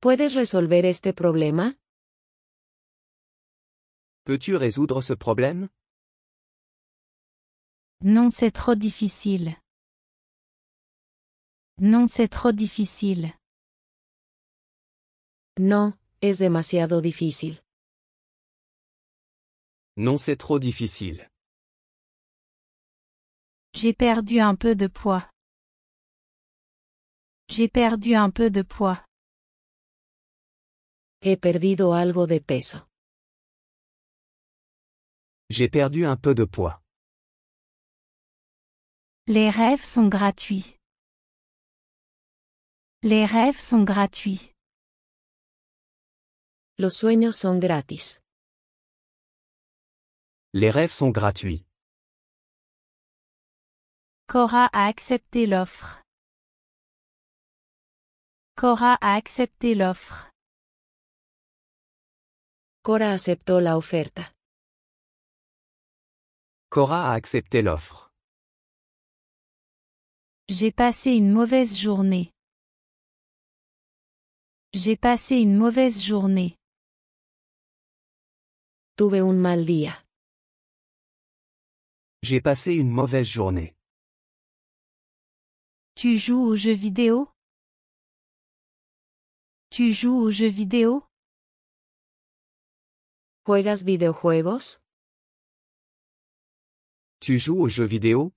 [SPEAKER 2] ¿Puedes resolver este problema?
[SPEAKER 3] Peux-tu résoudre ce problème?
[SPEAKER 1] Non, c'est trop difficile. Non, c'est trop difficile.
[SPEAKER 2] No, es demasiado difícil.
[SPEAKER 3] Non, c'est trop difficile.
[SPEAKER 1] J'ai perdu un peu de poids. J'ai perdu un peu de poids.
[SPEAKER 2] He perdido algo de peso.
[SPEAKER 3] J'ai perdu un peu de poids.
[SPEAKER 1] Les rêves sont gratuits. Les rêves sont gratuits.
[SPEAKER 2] Los sueños son gratis.
[SPEAKER 3] Les rêves sont gratuits.
[SPEAKER 1] Cora a accepté l'offre. Cora a accepté l'offre.
[SPEAKER 2] Cora aceptó la oferta.
[SPEAKER 3] Cora a accepté l'offre.
[SPEAKER 1] J'ai passé une mauvaise journée. J'ai passé une mauvaise journée.
[SPEAKER 2] Tuve un mal día.
[SPEAKER 3] J'ai passé une mauvaise journée.
[SPEAKER 1] Tu joues aux jeux vidéo? Tu joues aux jeux vidéo?
[SPEAKER 2] ¿Juegas videojuegos?
[SPEAKER 3] Tu joues aux jeux vidéo?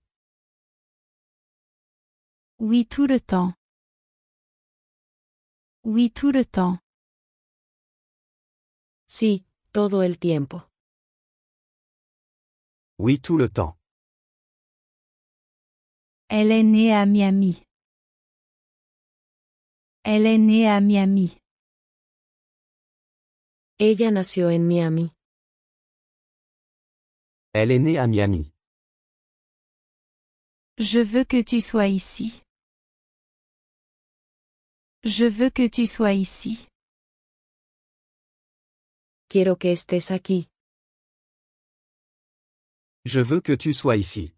[SPEAKER 1] Oui, tout le temps. Oui, tout le temps.
[SPEAKER 2] Sí, todo el tiempo.
[SPEAKER 3] Oui, tout le temps.
[SPEAKER 1] Elle est née à Miami. Elle est née à Miami.
[SPEAKER 2] Ella nació en Miami.
[SPEAKER 3] Elle est née à Miami.
[SPEAKER 1] Je veux que tu sois ici. Je veux que tu sois ici.
[SPEAKER 2] Quiero que estés aquí.
[SPEAKER 3] Je veux que tu sois ici.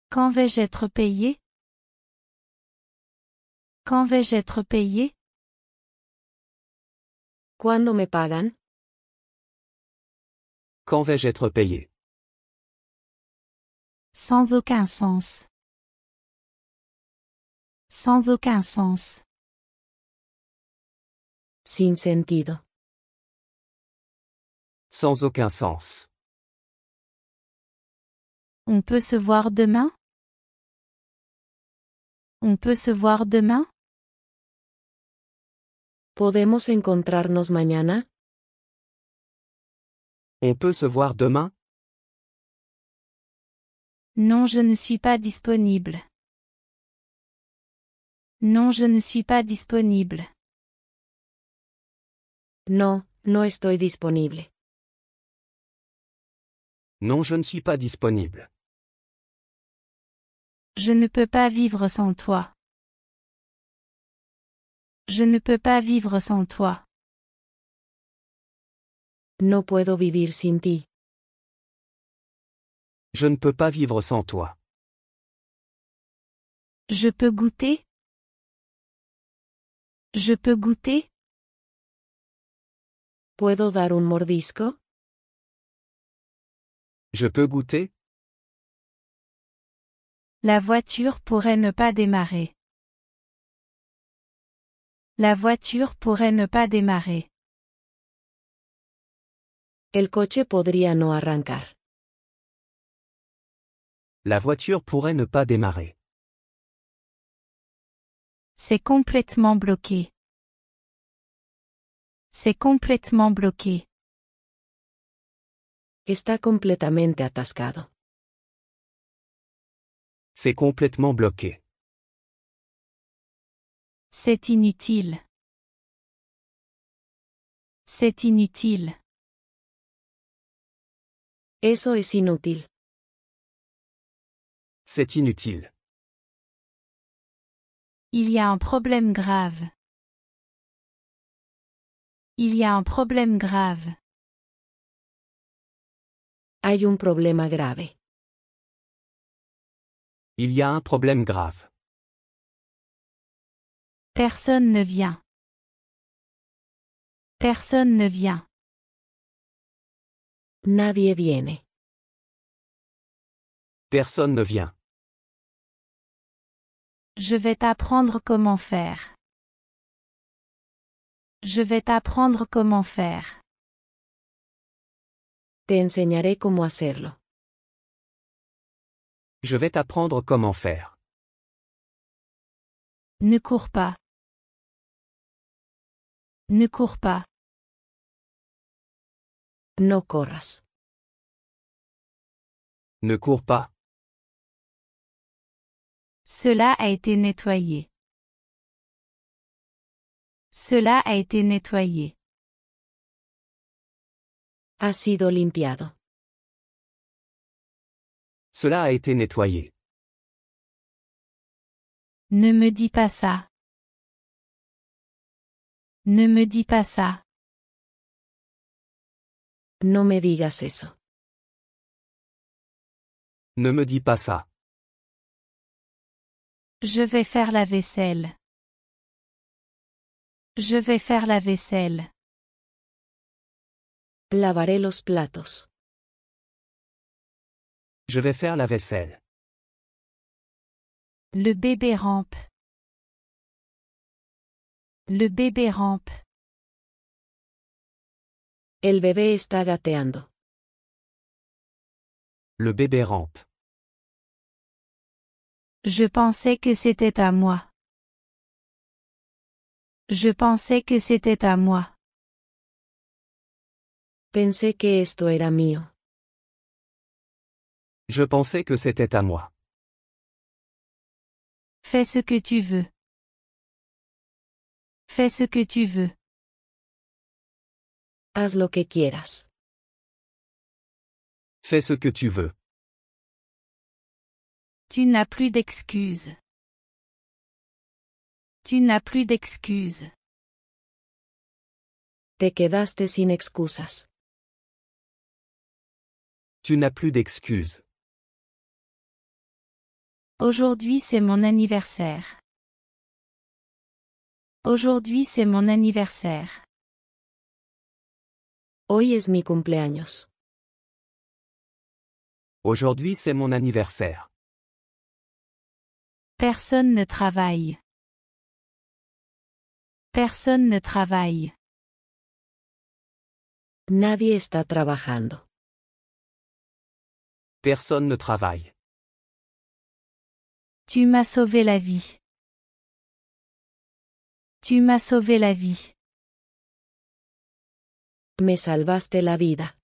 [SPEAKER 1] Quand vais-je être payé? Quand vais-je être payé?
[SPEAKER 2] ¿Cuándo me pagan?
[SPEAKER 3] Quand vais-je être payé?
[SPEAKER 1] Sans aucun sens. Sans aucun sens.
[SPEAKER 2] Sin sentido.
[SPEAKER 3] Sans aucun sens.
[SPEAKER 1] On peut se voir demain? On peut se voir demain?
[SPEAKER 2] ¿Podemos encontrarnos mañana?
[SPEAKER 3] On peut se voir demain?
[SPEAKER 1] Non, je ne suis pas disponible. Non, je ne suis pas disponible.
[SPEAKER 2] No, no estoy disponible.
[SPEAKER 3] Non, je ne suis pas disponible.
[SPEAKER 1] Je ne peux pas vivre sans toi. Je ne peux pas vivre sans toi.
[SPEAKER 2] No puedo vivir sin ti.
[SPEAKER 3] Je ne peux pas vivre sans toi.
[SPEAKER 1] Je peux goûter? Je peux goûter?
[SPEAKER 2] ¿Puedo dar un mordisco?
[SPEAKER 3] Je peux goûter?
[SPEAKER 1] La voiture pourrait ne pas démarrer. La voiture pourrait ne pas démarrer.
[SPEAKER 2] El coche podría no arrancar.
[SPEAKER 3] La voiture pourrait ne pas démarrer.
[SPEAKER 1] C'est complètement bloqué. C'est complètement bloqué.
[SPEAKER 2] Está completamente atascado.
[SPEAKER 3] C'est complètement bloqué.
[SPEAKER 1] C'est inutile. C'est inutile.
[SPEAKER 2] Eso es inútil.
[SPEAKER 3] C'est inutile.
[SPEAKER 1] Il y a un problème grave. Il y a un problème grave.
[SPEAKER 2] Hay un problema grave.
[SPEAKER 3] Il y a un problème grave.
[SPEAKER 1] Personne ne vient. Personne ne vient.
[SPEAKER 2] Nadie viene.
[SPEAKER 3] Personne ne vient.
[SPEAKER 1] Je vais t'apprendre comment faire. Je vais t'apprendre comment faire.
[SPEAKER 2] Te enseñaré cómo hacerlo.
[SPEAKER 3] Je vais t'apprendre comment faire.
[SPEAKER 1] Ne cours pas. Ne cours pas.
[SPEAKER 2] No corras.
[SPEAKER 3] Ne cours pas.
[SPEAKER 1] Cela a été nettoyé. Cela a été nettoyé.
[SPEAKER 2] Ha sido limpiado.
[SPEAKER 3] Cela a été nettoyé.
[SPEAKER 1] Ne me dis pas ça. Ne me dis pas ça.
[SPEAKER 2] No me digas eso.
[SPEAKER 3] Ne me dis pas ça.
[SPEAKER 1] Je vais faire la vaisselle. Je vais faire la vaisselle.
[SPEAKER 2] Lavaré los platos.
[SPEAKER 3] Je vais faire la vaisselle.
[SPEAKER 1] Le bébé rampe. Le bébé rampe.
[SPEAKER 2] El bebé está gateando.
[SPEAKER 3] Le bébé rampe.
[SPEAKER 1] Je pensais que c'était à moi. Je pensais que c'était à moi.
[SPEAKER 2] Pensé que esto era mío.
[SPEAKER 3] Je pensais que c'était à moi.
[SPEAKER 1] Fais ce que tu veux. Fais ce que tu veux.
[SPEAKER 2] Haz lo que quieras.
[SPEAKER 3] Fais ce que tu veux.
[SPEAKER 1] Tu n'as plus d'excuses. Tu n'as plus d'excuses.
[SPEAKER 2] Te quedaste sin excusas.
[SPEAKER 3] Tu n'as plus d'excuses.
[SPEAKER 1] Aujourd'hui c'est mon anniversaire. Aujourd'hui c'est mon anniversaire.
[SPEAKER 2] Hoy es mi cumpleaños.
[SPEAKER 3] Aujourd'hui c'est mon anniversaire.
[SPEAKER 1] Personne ne travaille. Personne ne travaille.
[SPEAKER 2] Nadie está trabajando.
[SPEAKER 3] Personne ne travaille.
[SPEAKER 1] Tu m'as sauvé la vie. Tu m'as sauvé la vie.
[SPEAKER 2] Me salvaste la vida.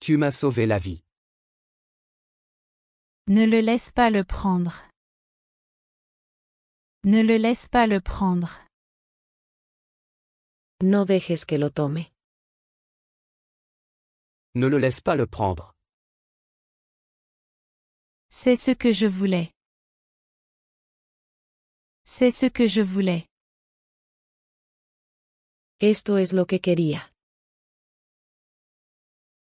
[SPEAKER 3] Tu m'as sauvé la vie.
[SPEAKER 1] Ne le laisse pas le prendre. Ne le laisse pas le prendre.
[SPEAKER 2] No dejes que lo tome.
[SPEAKER 3] Ne le laisse pas le prendre.
[SPEAKER 1] C'est ce que je voulais. C'est ce que je voulais.
[SPEAKER 2] Esto es lo que quería.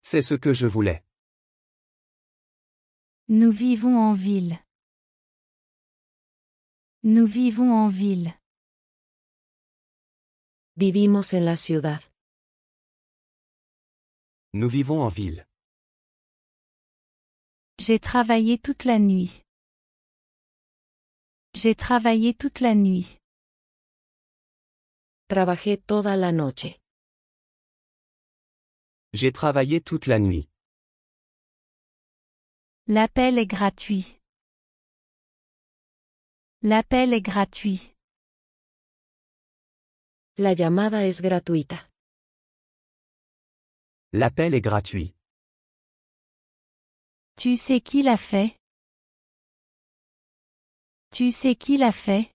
[SPEAKER 3] C'est ce que je voulais.
[SPEAKER 1] Nous vivons en ville. Nous vivons en ville.
[SPEAKER 2] Vivimos en la ciudad.
[SPEAKER 3] Nous vivons en ville.
[SPEAKER 1] J'ai travaillé toute la nuit. J'ai travaillé toute la nuit.
[SPEAKER 2] Trabajé toda la noche.
[SPEAKER 3] J'ai travaillé toute la nuit.
[SPEAKER 1] L'appel est gratuit. L'appel est gratuit.
[SPEAKER 2] La llamada es gratuita.
[SPEAKER 3] L'appel est gratuit.
[SPEAKER 1] Tu sais qui l'a fait? Tu sais qui l'a fait?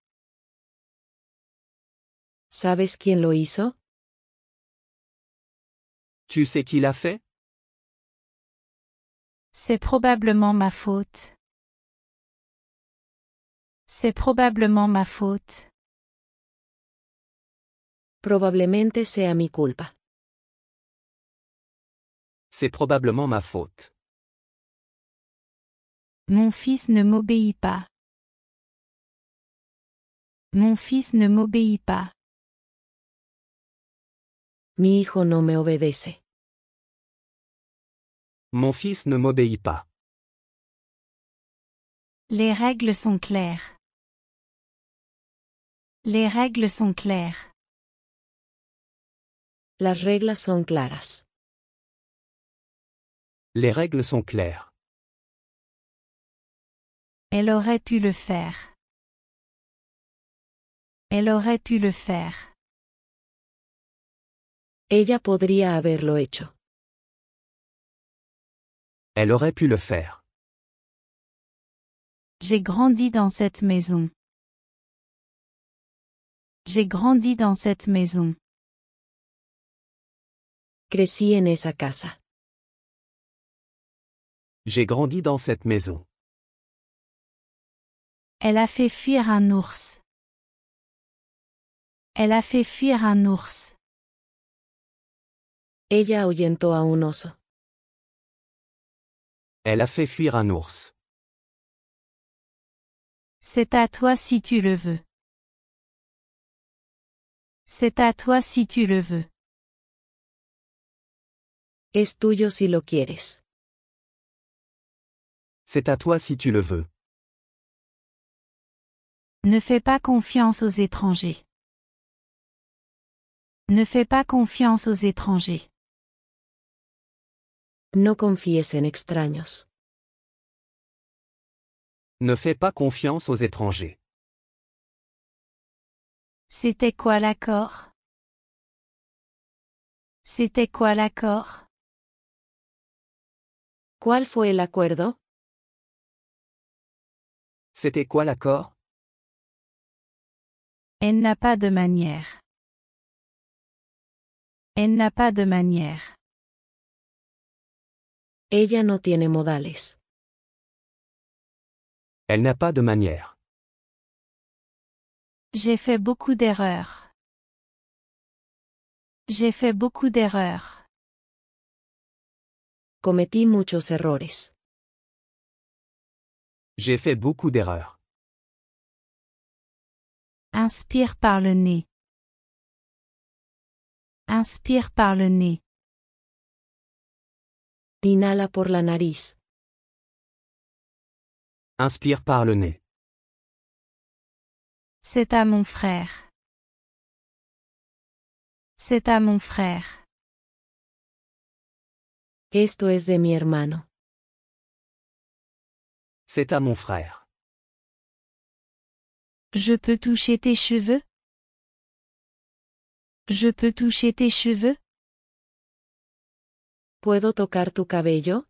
[SPEAKER 2] ¿Sabes quién lo hizo?
[SPEAKER 3] Tu sais qui l'a fait?
[SPEAKER 1] C'est probablement ma faute. C'est probablement ma faute.
[SPEAKER 2] Probablemente sea mi culpa.
[SPEAKER 3] C'est probablement ma faute.
[SPEAKER 1] Mon fils ne m'obéit pas. Mon fils ne m'obéit pas.
[SPEAKER 2] Mi hijo no me obedece.
[SPEAKER 3] Mon fils ne m'obéit pas.
[SPEAKER 1] Les règles sont claires. Les règles sont claires.
[SPEAKER 2] Las reglas son claras.
[SPEAKER 3] Les règles sont claires.
[SPEAKER 1] Elle aurait pu le faire. Elle aurait pu le faire.
[SPEAKER 2] Ella podría haberlo hecho.
[SPEAKER 3] Elle aurait pu le faire.
[SPEAKER 1] J'ai grandi dans cette maison. J'ai grandi dans cette maison.
[SPEAKER 2] Crecí en esa casa.
[SPEAKER 3] J'ai grandi dans cette maison.
[SPEAKER 1] Elle a fait fuir un ours. Elle a fait fuir un ours.
[SPEAKER 2] Ella ahuyentó a un oso.
[SPEAKER 3] Elle a fait fuir un ours.
[SPEAKER 1] C'est à toi si tu le veux. C'est à toi si tu le veux.
[SPEAKER 2] Es tuyo si lo quieres.
[SPEAKER 3] C'est à toi si tu le veux.
[SPEAKER 1] Ne fais pas confiance aux étrangers. Ne fais pas confiance aux étrangers.
[SPEAKER 2] No confíes en extraños.
[SPEAKER 3] Ne fais pas confiance aux étrangers.
[SPEAKER 1] C'était quoi l'accord? C'était quoi l'accord?
[SPEAKER 2] ¿Cuál fue el acuerdo?
[SPEAKER 3] C'était quoi l'accord?
[SPEAKER 1] Elle n'a pas de manière. Elle n'a pas de manière.
[SPEAKER 2] Ella no tiene modales.
[SPEAKER 3] Elle n'a pas de manière.
[SPEAKER 1] J'ai fait beaucoup d'erreurs. J'ai fait beaucoup d'erreurs.
[SPEAKER 2] Cometí muchos errores.
[SPEAKER 3] J'ai fait beaucoup d'erreurs.
[SPEAKER 1] Inspire par le nez. Inspire par le nez.
[SPEAKER 2] Inhala por la nariz.
[SPEAKER 3] Inspire par le nez.
[SPEAKER 1] C'est à mon frère. C'est à mon frère.
[SPEAKER 2] Esto es de mi hermano.
[SPEAKER 3] C'est à mon frère.
[SPEAKER 1] Je peux toucher tes cheveux? Je peux toucher tes cheveux?
[SPEAKER 2] ¿Puedo tocar tu cabello?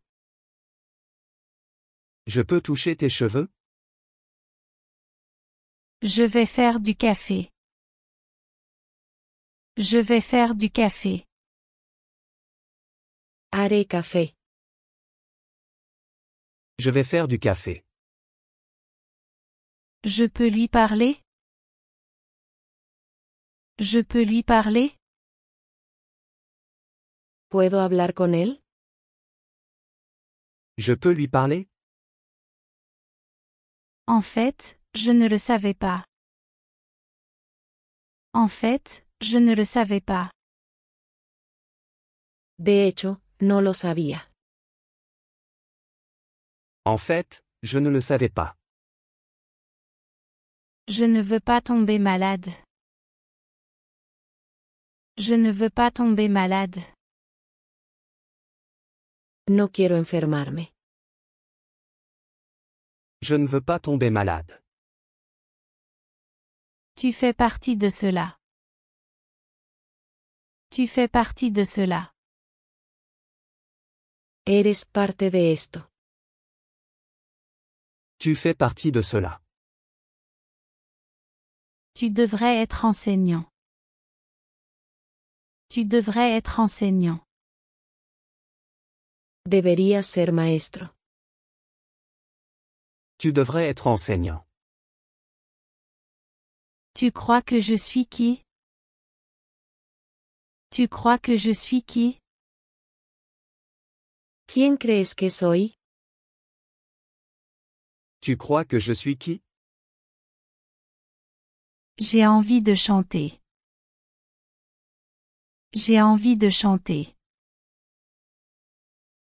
[SPEAKER 3] Je peux toucher tes cheveux?
[SPEAKER 1] Je vais faire du café. Je vais faire du café.
[SPEAKER 2] Haré café.
[SPEAKER 3] Je vais faire du café.
[SPEAKER 1] Je peux lui parler? Je peux lui parler?
[SPEAKER 2] ¿Puedo hablar con él?
[SPEAKER 3] Je peux lui parler?
[SPEAKER 1] En fait, je ne le savais pas. En fait, je ne le savais pas.
[SPEAKER 2] De hecho, no lo sabía.
[SPEAKER 3] En fait, je ne le savais pas.
[SPEAKER 1] Je ne veux pas tomber malade. Je ne veux pas tomber malade.
[SPEAKER 2] No quiero enfermarme.
[SPEAKER 3] Je ne veux pas tomber malade.
[SPEAKER 1] Tu fais partie de cela. Tu fais partie de cela.
[SPEAKER 2] Eres parte de esto.
[SPEAKER 3] Tu fais partie de cela.
[SPEAKER 1] Tu devrais être enseignant. Tu devrais être enseignant.
[SPEAKER 2] Deberías ser maestro.
[SPEAKER 3] Tu devrais être enseignant.
[SPEAKER 1] Tu crois que je suis qui? Tu crois que je suis qui?
[SPEAKER 2] ¿Quién crees que soy?
[SPEAKER 3] Tu crois que je suis qui?
[SPEAKER 1] J'ai envie de chanter. J'ai envie de chanter.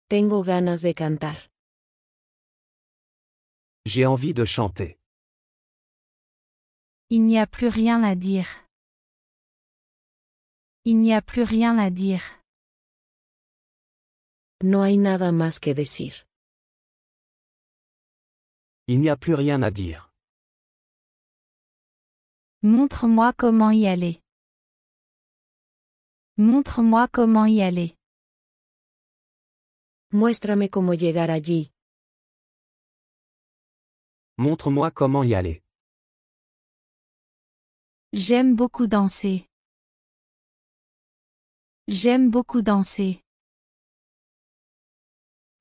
[SPEAKER 2] Tengo ganas de cantar.
[SPEAKER 3] J'ai envie de chanter.
[SPEAKER 1] Il n'y a plus rien à dire. Il n'y a plus rien à dire.
[SPEAKER 2] No hay nada más que decir.
[SPEAKER 3] Il n'y a plus rien à dire.
[SPEAKER 1] Montre-moi comment y aller. Montre-moi comment y aller.
[SPEAKER 2] Muéstrame cómo llegar allí.
[SPEAKER 3] Montre-moi comment y aller.
[SPEAKER 1] J'aime beaucoup danser. J'aime beaucoup danser.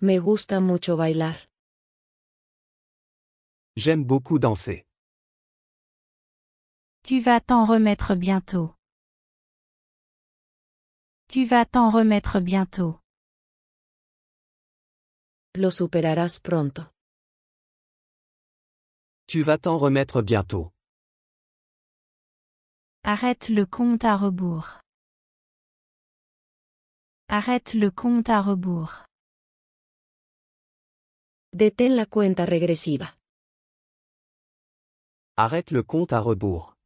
[SPEAKER 2] Me gusta mucho bailar.
[SPEAKER 3] J'aime beaucoup danser.
[SPEAKER 1] Tu vas t'en remettre bientôt. Tu vas t'en remettre bientôt.
[SPEAKER 2] Lo superarás pronto.
[SPEAKER 3] Tu vas t'en remettre bientôt.
[SPEAKER 1] Arrête le compte à rebours. Arrête le compte à rebours.
[SPEAKER 2] Detén la cuenta regresiva.
[SPEAKER 3] Arrête le compte à rebours.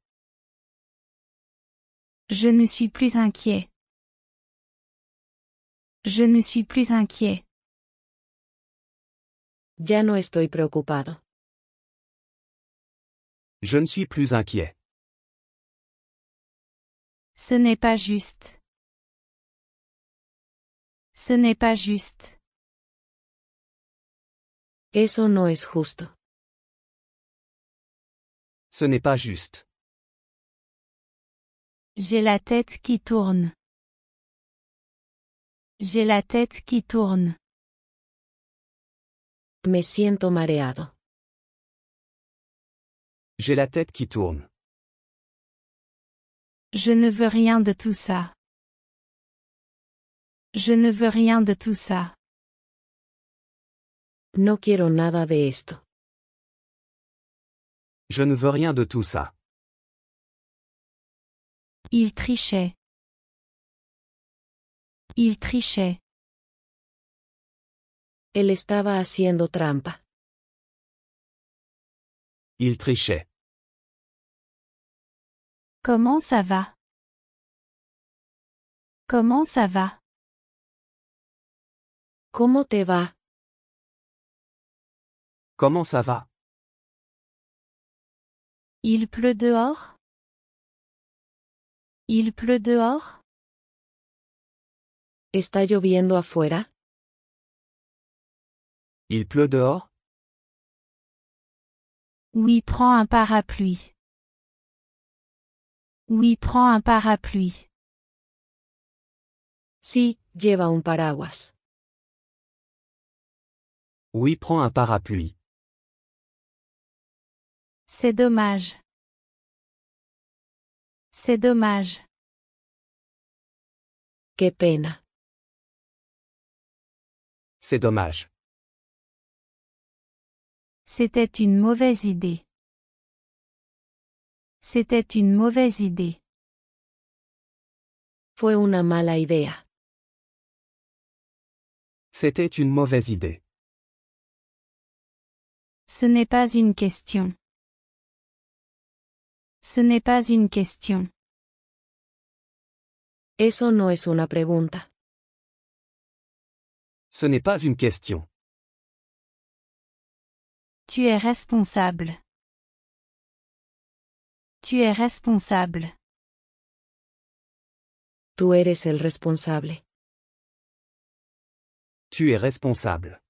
[SPEAKER 1] Je ne suis plus inquiet. Je ne suis plus inquiet.
[SPEAKER 2] Ya no estoy preocupado.
[SPEAKER 3] Je ne suis plus inquiet.
[SPEAKER 1] Ce n'est pas juste. Ce n'est pas juste.
[SPEAKER 2] Eso no es justo.
[SPEAKER 3] Ce n'est pas juste.
[SPEAKER 1] J'ai la tête qui tourne. J'ai la tête qui tourne.
[SPEAKER 2] Me siento mareado.
[SPEAKER 3] J'ai la tête qui tourne.
[SPEAKER 1] Je ne veux rien de tout ça. Je ne veux rien de tout ça.
[SPEAKER 2] No quiero nada de esto.
[SPEAKER 3] Je ne veux rien de tout ça.
[SPEAKER 1] Il trichait. Il trichait.
[SPEAKER 2] Él estaba haciendo trampa.
[SPEAKER 3] Il trichait.
[SPEAKER 1] Comment ça va? Comment ça va?
[SPEAKER 2] ¿Cómo te va?
[SPEAKER 3] Comment ça va?
[SPEAKER 1] Il pleut dehors? Il pleut dehors?
[SPEAKER 2] ¿Está lloviendo afuera?
[SPEAKER 3] Il pleut dehors?
[SPEAKER 1] Oui, prends un parapluie. Oui, prends un parapluie.
[SPEAKER 2] Sí, lleva un paraguas.
[SPEAKER 3] Oui, prends un parapluie.
[SPEAKER 1] C'est dommage. C'est dommage.
[SPEAKER 2] Qué pena.
[SPEAKER 3] C'est dommage.
[SPEAKER 1] C'était une mauvaise idée. C'était une mauvaise idée.
[SPEAKER 2] Fue una mala idea.
[SPEAKER 3] C'était une mauvaise idée.
[SPEAKER 1] Ce n'est pas une question. Ce n'est pas une question.
[SPEAKER 2] Eso no es una pregunta.
[SPEAKER 3] Ce n'est pas une question.
[SPEAKER 1] Tu es responsable. Tu es responsable.
[SPEAKER 2] Tú eres el responsable.
[SPEAKER 3] Tu es responsable.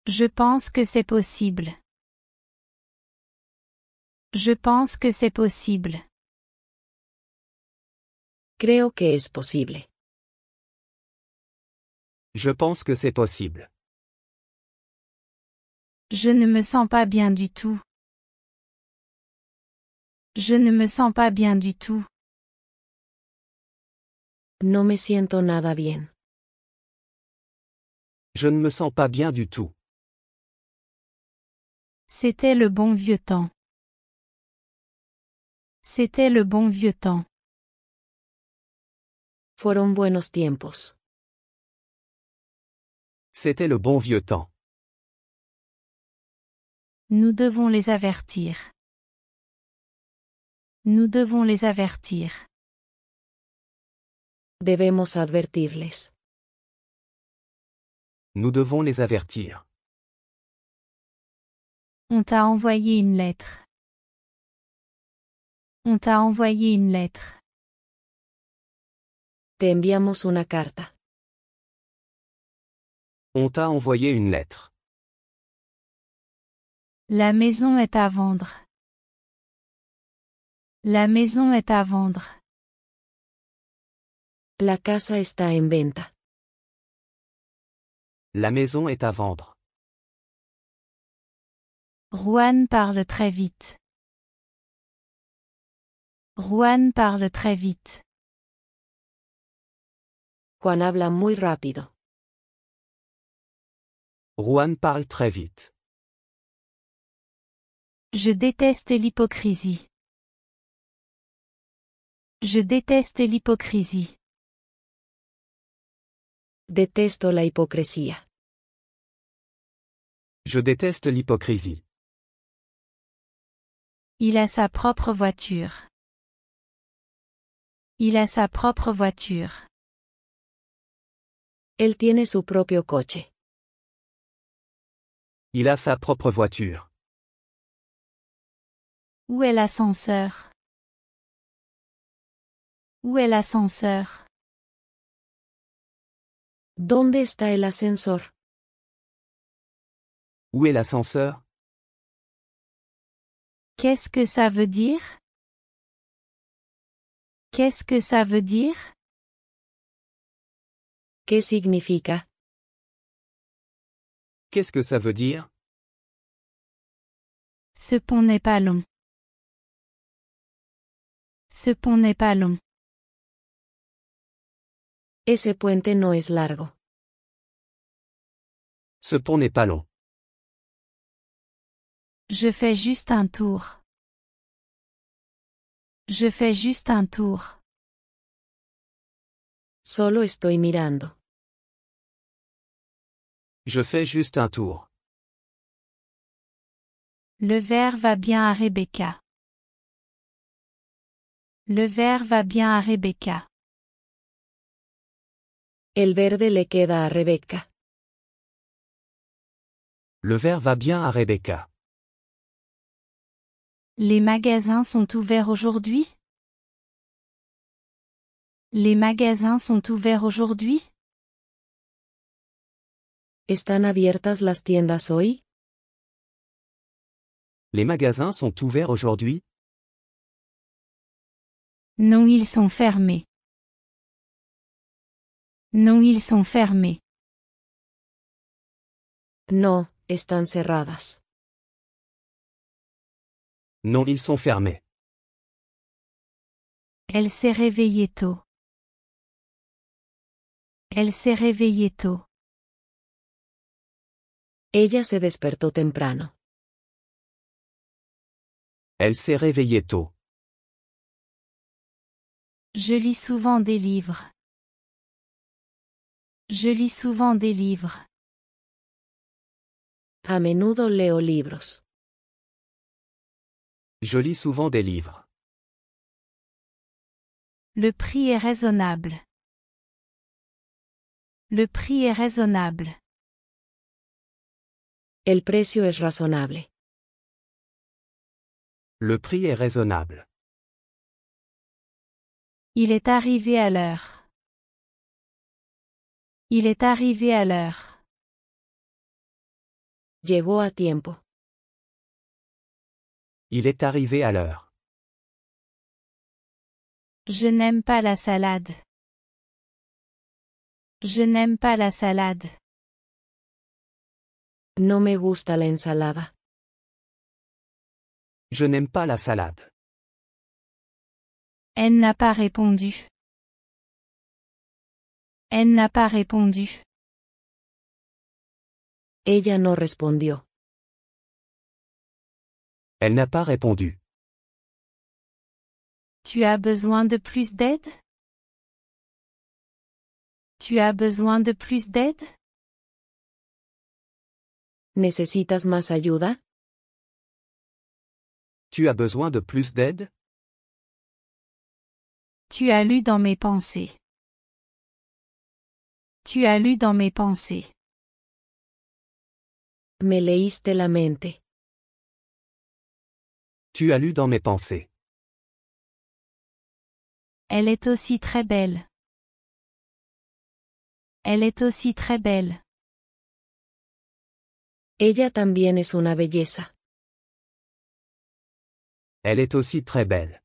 [SPEAKER 1] Je pense que c'est possible. Je pense que c'est possible.
[SPEAKER 2] Creo que es posible.
[SPEAKER 3] Je pense que c'est possible.
[SPEAKER 1] Je ne me sens pas bien du tout. Je ne me sens pas bien du tout.
[SPEAKER 2] No me siento nada bien.
[SPEAKER 3] Je ne me sens pas bien du tout.
[SPEAKER 1] C'était le bon vieux temps. C'était le bon vieux temps.
[SPEAKER 2] Fueron buenos tiempos.
[SPEAKER 3] C'était le bon vieux temps.
[SPEAKER 1] Nous devons les avertir. Nous devons les avertir.
[SPEAKER 2] Debemos advertirles.
[SPEAKER 3] Nous devons les avertir.
[SPEAKER 1] On t'a envoyé une lettre. On t'a envoyé une lettre.
[SPEAKER 2] Te enviamos una carta.
[SPEAKER 3] On t'a envoyé une lettre.
[SPEAKER 1] La maison est à vendre. La maison est à vendre.
[SPEAKER 2] La casa está en venta.
[SPEAKER 3] La maison est à vendre.
[SPEAKER 1] Juan parle très vite. Juan parle très vite.
[SPEAKER 2] Juan habla muy rápido.
[SPEAKER 3] Juan parle très vite.
[SPEAKER 1] Je déteste l'hypocrisie. Je déteste l'hypocrisie.
[SPEAKER 2] Detesto la hipocresía.
[SPEAKER 3] Je déteste l'hypocrisie.
[SPEAKER 1] Il a sa propre voiture. Il a sa propre voiture.
[SPEAKER 2] Él tiene su propio coche.
[SPEAKER 3] Il a sa propre voiture.
[SPEAKER 1] Où est l'ascenseur? Où est l'ascenseur?
[SPEAKER 2] ¿Dónde está el ascensor?
[SPEAKER 3] Où est l'ascenseur?
[SPEAKER 1] Qu'est-ce que ça veut dire? Qu'est-ce que ça veut dire?
[SPEAKER 2] ¿Qué significa?
[SPEAKER 3] Qu'est-ce que ça veut dire?
[SPEAKER 1] Ce pont n'est pas long. Ce pont n'est pas long.
[SPEAKER 2] Ese puente no es largo.
[SPEAKER 3] Ce pont n'est pas long.
[SPEAKER 1] Je fais juste un tour. Je fais juste un tour.
[SPEAKER 2] Solo estoy mirando.
[SPEAKER 3] Je fais juste un tour.
[SPEAKER 1] Le verre va bien à Rebecca. Le verre va bien à Rebecca.
[SPEAKER 2] El verde le queda a Rebecca.
[SPEAKER 3] Le verre va bien à Rebecca.
[SPEAKER 1] Les magasins sont ouverts aujourd'hui? Les magasins sont ouverts aujourd'hui?
[SPEAKER 2] ¿Están abiertas las tiendas hoy?
[SPEAKER 3] Les magasins sont ouverts aujourd'hui?
[SPEAKER 1] Non, ils sont fermés. Non, ils sont fermés.
[SPEAKER 2] No, están cerradas.
[SPEAKER 3] Non, ils sont fermés.
[SPEAKER 1] Elle s'est réveillée tôt. Elle s'est réveillée tôt.
[SPEAKER 2] Ella se despertó temprano.
[SPEAKER 3] Elle s'est réveillée tôt.
[SPEAKER 1] Je lis souvent des livres. Je lis souvent des livres.
[SPEAKER 2] A menudo leo libros.
[SPEAKER 3] Je lis souvent des livres.
[SPEAKER 1] Le prix est raisonnable. Le prix est raisonnable.
[SPEAKER 2] El precio es razonable.
[SPEAKER 3] Le prix est raisonnable.
[SPEAKER 1] Il est arrivé à l'heure. Il est arrivé à l'heure.
[SPEAKER 2] Llegó a tiempo.
[SPEAKER 3] Il est arrivé à l'heure.
[SPEAKER 1] Je n'aime pas la salade. Je n'aime pas la salade.
[SPEAKER 2] No me gusta la ensalada.
[SPEAKER 3] Je n'aime pas la salade.
[SPEAKER 1] Elle n'a pas répondu. Elle n'a pas répondu.
[SPEAKER 2] Ella no respondió.
[SPEAKER 3] Elle n'a pas répondu.
[SPEAKER 1] Tu as besoin de plus d'aide? Tu as besoin de plus d'aide?
[SPEAKER 2] ¿Necesitas más ayuda?
[SPEAKER 3] Tu as besoin de plus d'aide?
[SPEAKER 1] Tu as lu dans mes pensées. Tu as lu dans mes pensées.
[SPEAKER 2] Me leíste la mente.
[SPEAKER 3] Tu as lu dans mes pensées.
[SPEAKER 1] Elle est aussi très belle. Elle est aussi très belle.
[SPEAKER 2] Ella también es una belleza.
[SPEAKER 3] Elle est aussi très belle.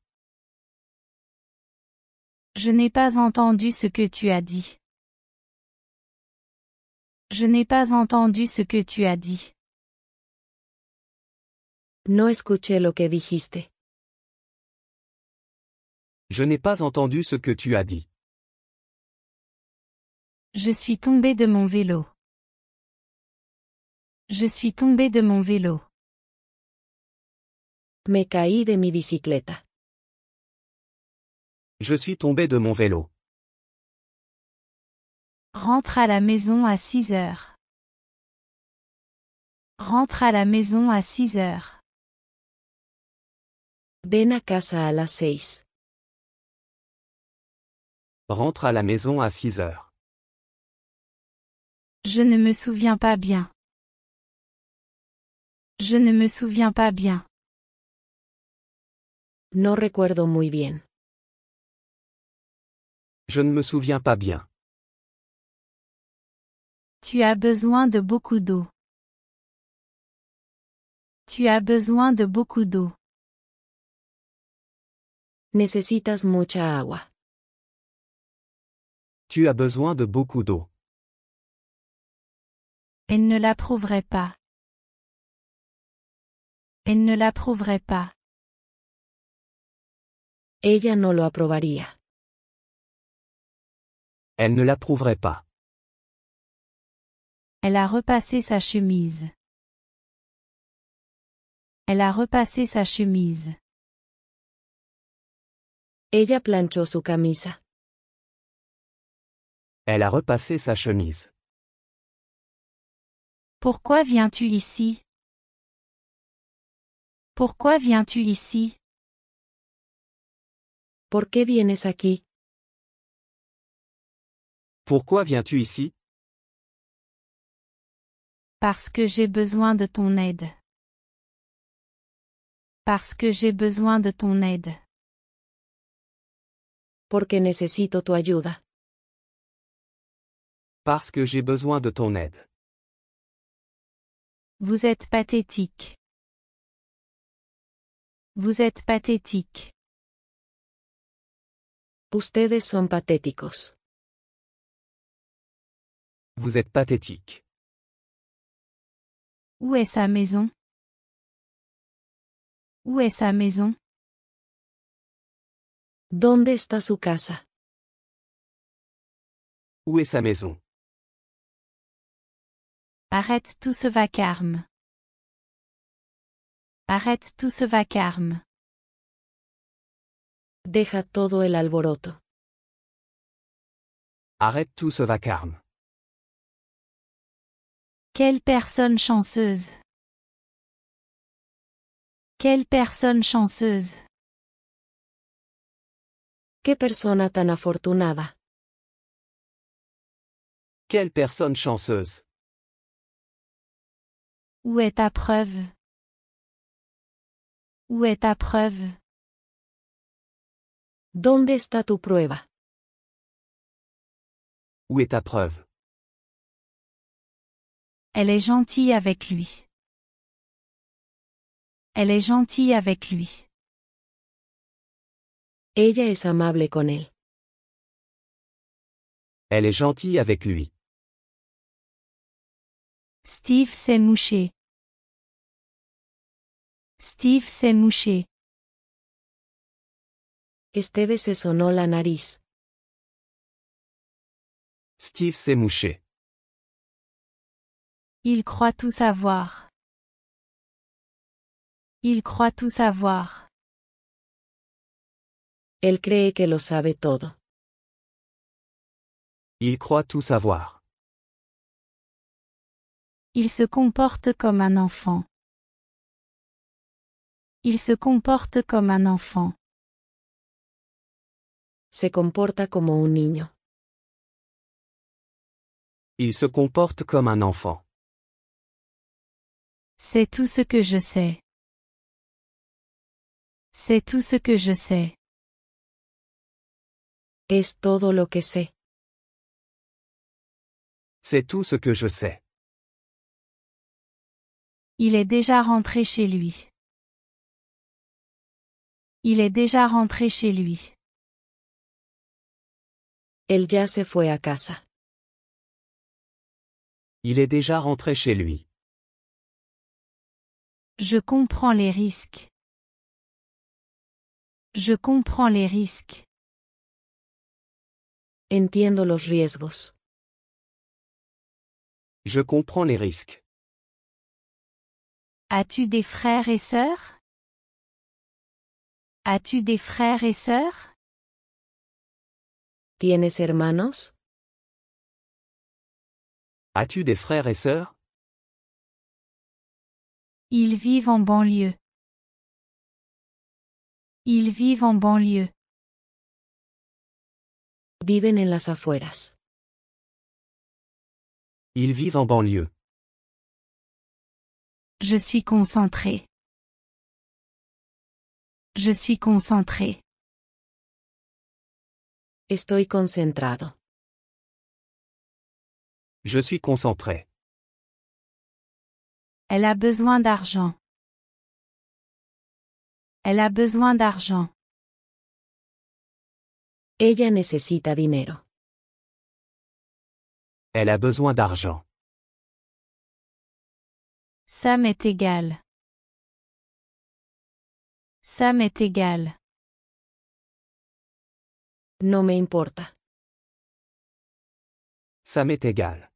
[SPEAKER 1] Je n'ai pas entendu ce que tu as dit. Je n'ai pas entendu ce que tu as dit.
[SPEAKER 2] No escuché lo que dijiste.
[SPEAKER 3] Je n'ai pas entendu ce que tu as dit.
[SPEAKER 1] Je suis tombé de mon vélo. Je suis tombé de mon vélo.
[SPEAKER 2] Me caí de mi bicicleta.
[SPEAKER 3] Je suis tombé de mon vélo.
[SPEAKER 1] Rentre à la maison à 6 heures. Rentre à la maison à 6 heures.
[SPEAKER 2] Ven a casa a las 6.
[SPEAKER 3] Rentre à la maison à 6 heures.
[SPEAKER 1] Je ne me souviens pas bien. Je ne me souviens pas bien.
[SPEAKER 2] No recuerdo muy bien.
[SPEAKER 3] Je ne me souviens pas bien.
[SPEAKER 1] Tu as besoin de beaucoup d'eau. Tu as besoin de beaucoup d'eau.
[SPEAKER 2] Necesitas mucha agua.
[SPEAKER 3] Tu as besoin de beaucoup d'eau.
[SPEAKER 1] Elle ne l'approuverait pas. Elle ne l'approuverait pas.
[SPEAKER 2] Ella no lo aprobaría.
[SPEAKER 3] Elle ne l'approuverait pas.
[SPEAKER 1] Elle a repassé sa chemise. Elle a repassé sa chemise.
[SPEAKER 2] Ella planchó su camisa.
[SPEAKER 3] Elle a repassé sa chemise.
[SPEAKER 1] Pourquoi viens-tu ici? Pourquoi viens-tu ici?
[SPEAKER 2] ¿Por qué vienes aquí?
[SPEAKER 3] Pourquoi viens-tu ici?
[SPEAKER 1] Parce que j'ai besoin de ton aide. Parce que j'ai besoin de ton aide.
[SPEAKER 2] Porque necesito tu ayuda.
[SPEAKER 3] Parce que j'ai besoin de ton aide.
[SPEAKER 1] Vous êtes pathétique. Vous êtes pathétique.
[SPEAKER 2] Ustedes son patéticos.
[SPEAKER 3] Vous êtes pathétique.
[SPEAKER 1] Où est sa maison? Où est sa maison?
[SPEAKER 2] ¿Dónde está su casa?
[SPEAKER 3] Où est sa maison?
[SPEAKER 1] Arrête tout ce vacarme. Arrête tout ce vacarme.
[SPEAKER 2] Deja todo el alboroto.
[SPEAKER 3] Arrête tout ce vacarme.
[SPEAKER 1] Quelle personne chanceuse. Quelle personne chanceuse.
[SPEAKER 2] Qué persona tan afortunada.
[SPEAKER 3] Quelle personne chanceuse.
[SPEAKER 1] Où est ta preuve? Où est ta preuve?
[SPEAKER 2] ¿Dónde está tu prueba?
[SPEAKER 3] Où est ta preuve?
[SPEAKER 1] Elle est gentille avec lui. Elle est gentille avec lui.
[SPEAKER 2] Ella es amable con él.
[SPEAKER 3] Elle est gentille avec lui.
[SPEAKER 1] Steve s'est mouché. Steve s'est mouché.
[SPEAKER 2] Esteve se sonó la nariz.
[SPEAKER 3] Steve s'est mouché.
[SPEAKER 1] Il croit tout savoir. Il croit tout savoir.
[SPEAKER 2] Él cree que lo sabe todo.
[SPEAKER 3] Il croit tout savoir.
[SPEAKER 1] Il se comporte comme un enfant. Il se comporte comme un enfant.
[SPEAKER 2] Se comporta como un niño.
[SPEAKER 3] Il se comporte comme un enfant.
[SPEAKER 1] C'est tout ce que je sais. C'est tout ce que je sais.
[SPEAKER 2] Es todo lo que sé.
[SPEAKER 3] C'est tout ce que je sais.
[SPEAKER 1] Il est déjà rentré chez lui. Il est déjà rentré chez lui.
[SPEAKER 2] Él ya se fue a casa.
[SPEAKER 3] Il est déjà rentré chez lui.
[SPEAKER 1] Je comprends les risques. Je comprends les risques.
[SPEAKER 2] Entiendo los riesgos.
[SPEAKER 3] Je comprends les risques.
[SPEAKER 1] As-tu des frères et sœurs? As-tu des frères et sœurs?
[SPEAKER 2] ¿Tienes hermanos?
[SPEAKER 3] As-tu des frères et sœurs?
[SPEAKER 1] Ils vivent en banlieue. Ils vivent en banlieue.
[SPEAKER 2] Viven en las afueras.
[SPEAKER 3] Ils vivent en banlieue.
[SPEAKER 1] Je suis concentré. Je suis concentré.
[SPEAKER 2] Estoy concentrado.
[SPEAKER 3] Je suis concentré.
[SPEAKER 1] Elle a besoin d'argent. Elle a besoin d'argent.
[SPEAKER 2] Ella necesita dinero.
[SPEAKER 3] Elle a besoin d'argent.
[SPEAKER 1] Ça m'est égal. Ça m'est égal.
[SPEAKER 2] No me importa.
[SPEAKER 3] Ça m'est égal.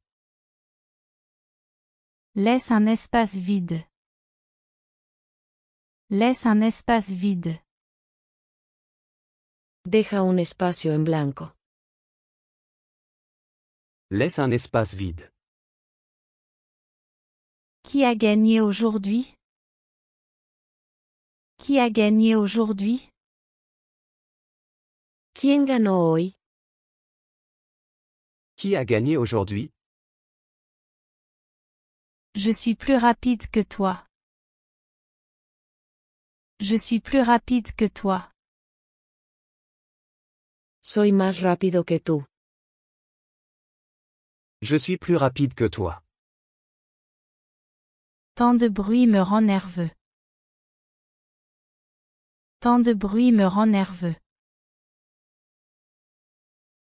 [SPEAKER 1] Laisse un espace vide. Laisse un espace vide.
[SPEAKER 2] Deja un espacio en blanco.
[SPEAKER 3] Laisse un espace vide.
[SPEAKER 1] Qui a gagné aujourd'hui? Qui a gagné aujourd'hui?
[SPEAKER 2] ¿Quién ganó hoy?
[SPEAKER 3] Qui a gagné aujourd'hui?
[SPEAKER 1] Je suis plus rapide que toi. Je suis plus rapide que toi.
[SPEAKER 2] Soy más rápido que tú.
[SPEAKER 3] Je suis plus rapide que toi.
[SPEAKER 1] Tant de bruit me rend nerveux. Tant de bruit me rend nerveux.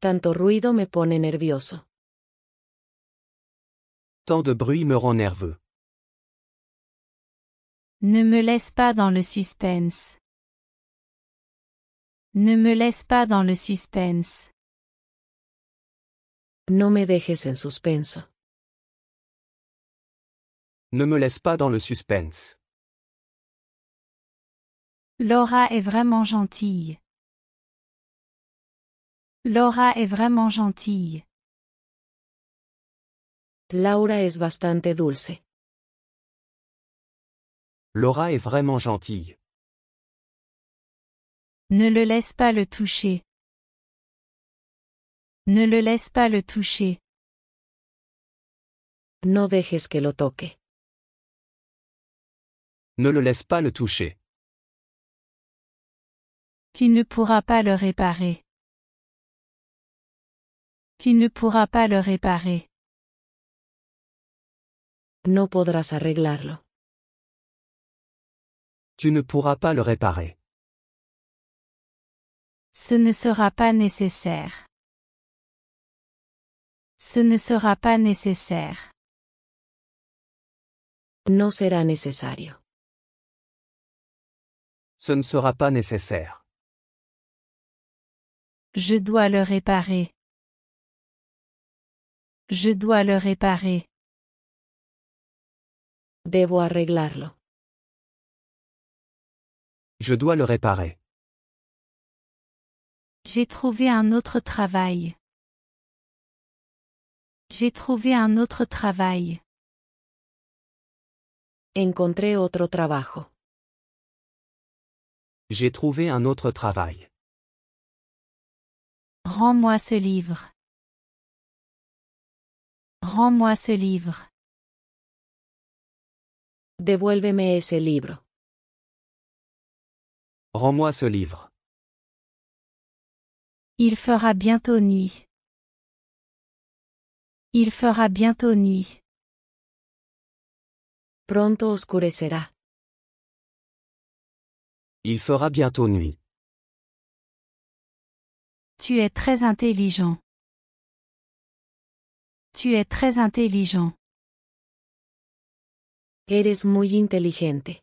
[SPEAKER 2] Tanto ruido me pone nervioso.
[SPEAKER 3] Tant de bruit me rend nerveux.
[SPEAKER 1] Ne me laisse pas dans le suspense. Ne me laisse pas dans le suspense.
[SPEAKER 2] No me dejes en suspenso.
[SPEAKER 3] Ne me laisse pas dans le suspense.
[SPEAKER 1] Laura est vraiment gentille. Laura est vraiment gentille.
[SPEAKER 2] Laura es bastante dulce.
[SPEAKER 3] Laura est vraiment gentille.
[SPEAKER 1] Ne le laisse pas le toucher. Ne le laisse pas le toucher.
[SPEAKER 2] No dejes que lo toque.
[SPEAKER 3] Ne le laisse pas le toucher.
[SPEAKER 1] Tu ne pourras pas le réparer. Tu ne pourras pas le réparer.
[SPEAKER 2] No podrás arreglarlo.
[SPEAKER 3] Tu ne pourras pas le réparer.
[SPEAKER 1] Ce ne sera pas nécessaire. Ce ne sera pas nécessaire.
[SPEAKER 2] No será necesario.
[SPEAKER 3] Ce ne sera pas nécessaire.
[SPEAKER 1] Je dois le réparer. Je dois le réparer.
[SPEAKER 2] Debo arreglarlo.
[SPEAKER 3] Je dois le réparer.
[SPEAKER 1] J'ai trouvé un autre travail. J'ai trouvé un autre travail.
[SPEAKER 2] Encontré otro trabajo.
[SPEAKER 3] J'ai trouvé un autre travail.
[SPEAKER 1] Rends-moi ce livre. Rends-moi ce livre.
[SPEAKER 2] Devuélveme ese libro.
[SPEAKER 3] Rends-moi ce livre.
[SPEAKER 1] Il fera bientôt nuit. Il fera bientôt nuit.
[SPEAKER 2] Pronto oscurecerá.
[SPEAKER 3] Il fera bientôt nuit.
[SPEAKER 1] Tu es très intelligent. Tu es très intelligent.
[SPEAKER 2] Eres muy inteligente.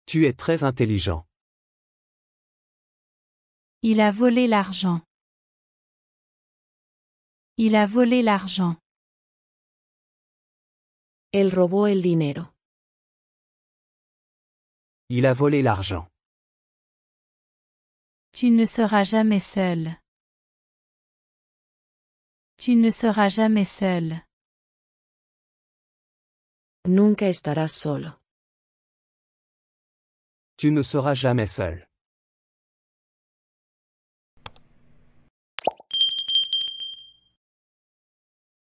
[SPEAKER 3] Tu es très intelligent.
[SPEAKER 1] Il a volé l'argent. Il a volé l'argent.
[SPEAKER 2] Él robó el dinero.
[SPEAKER 3] Il a volé l'argent.
[SPEAKER 1] Tu ne seras jamais seul. Tu ne seras jamais seul.
[SPEAKER 2] Nunca estarás solo.
[SPEAKER 3] Tu ne seras jamais seul.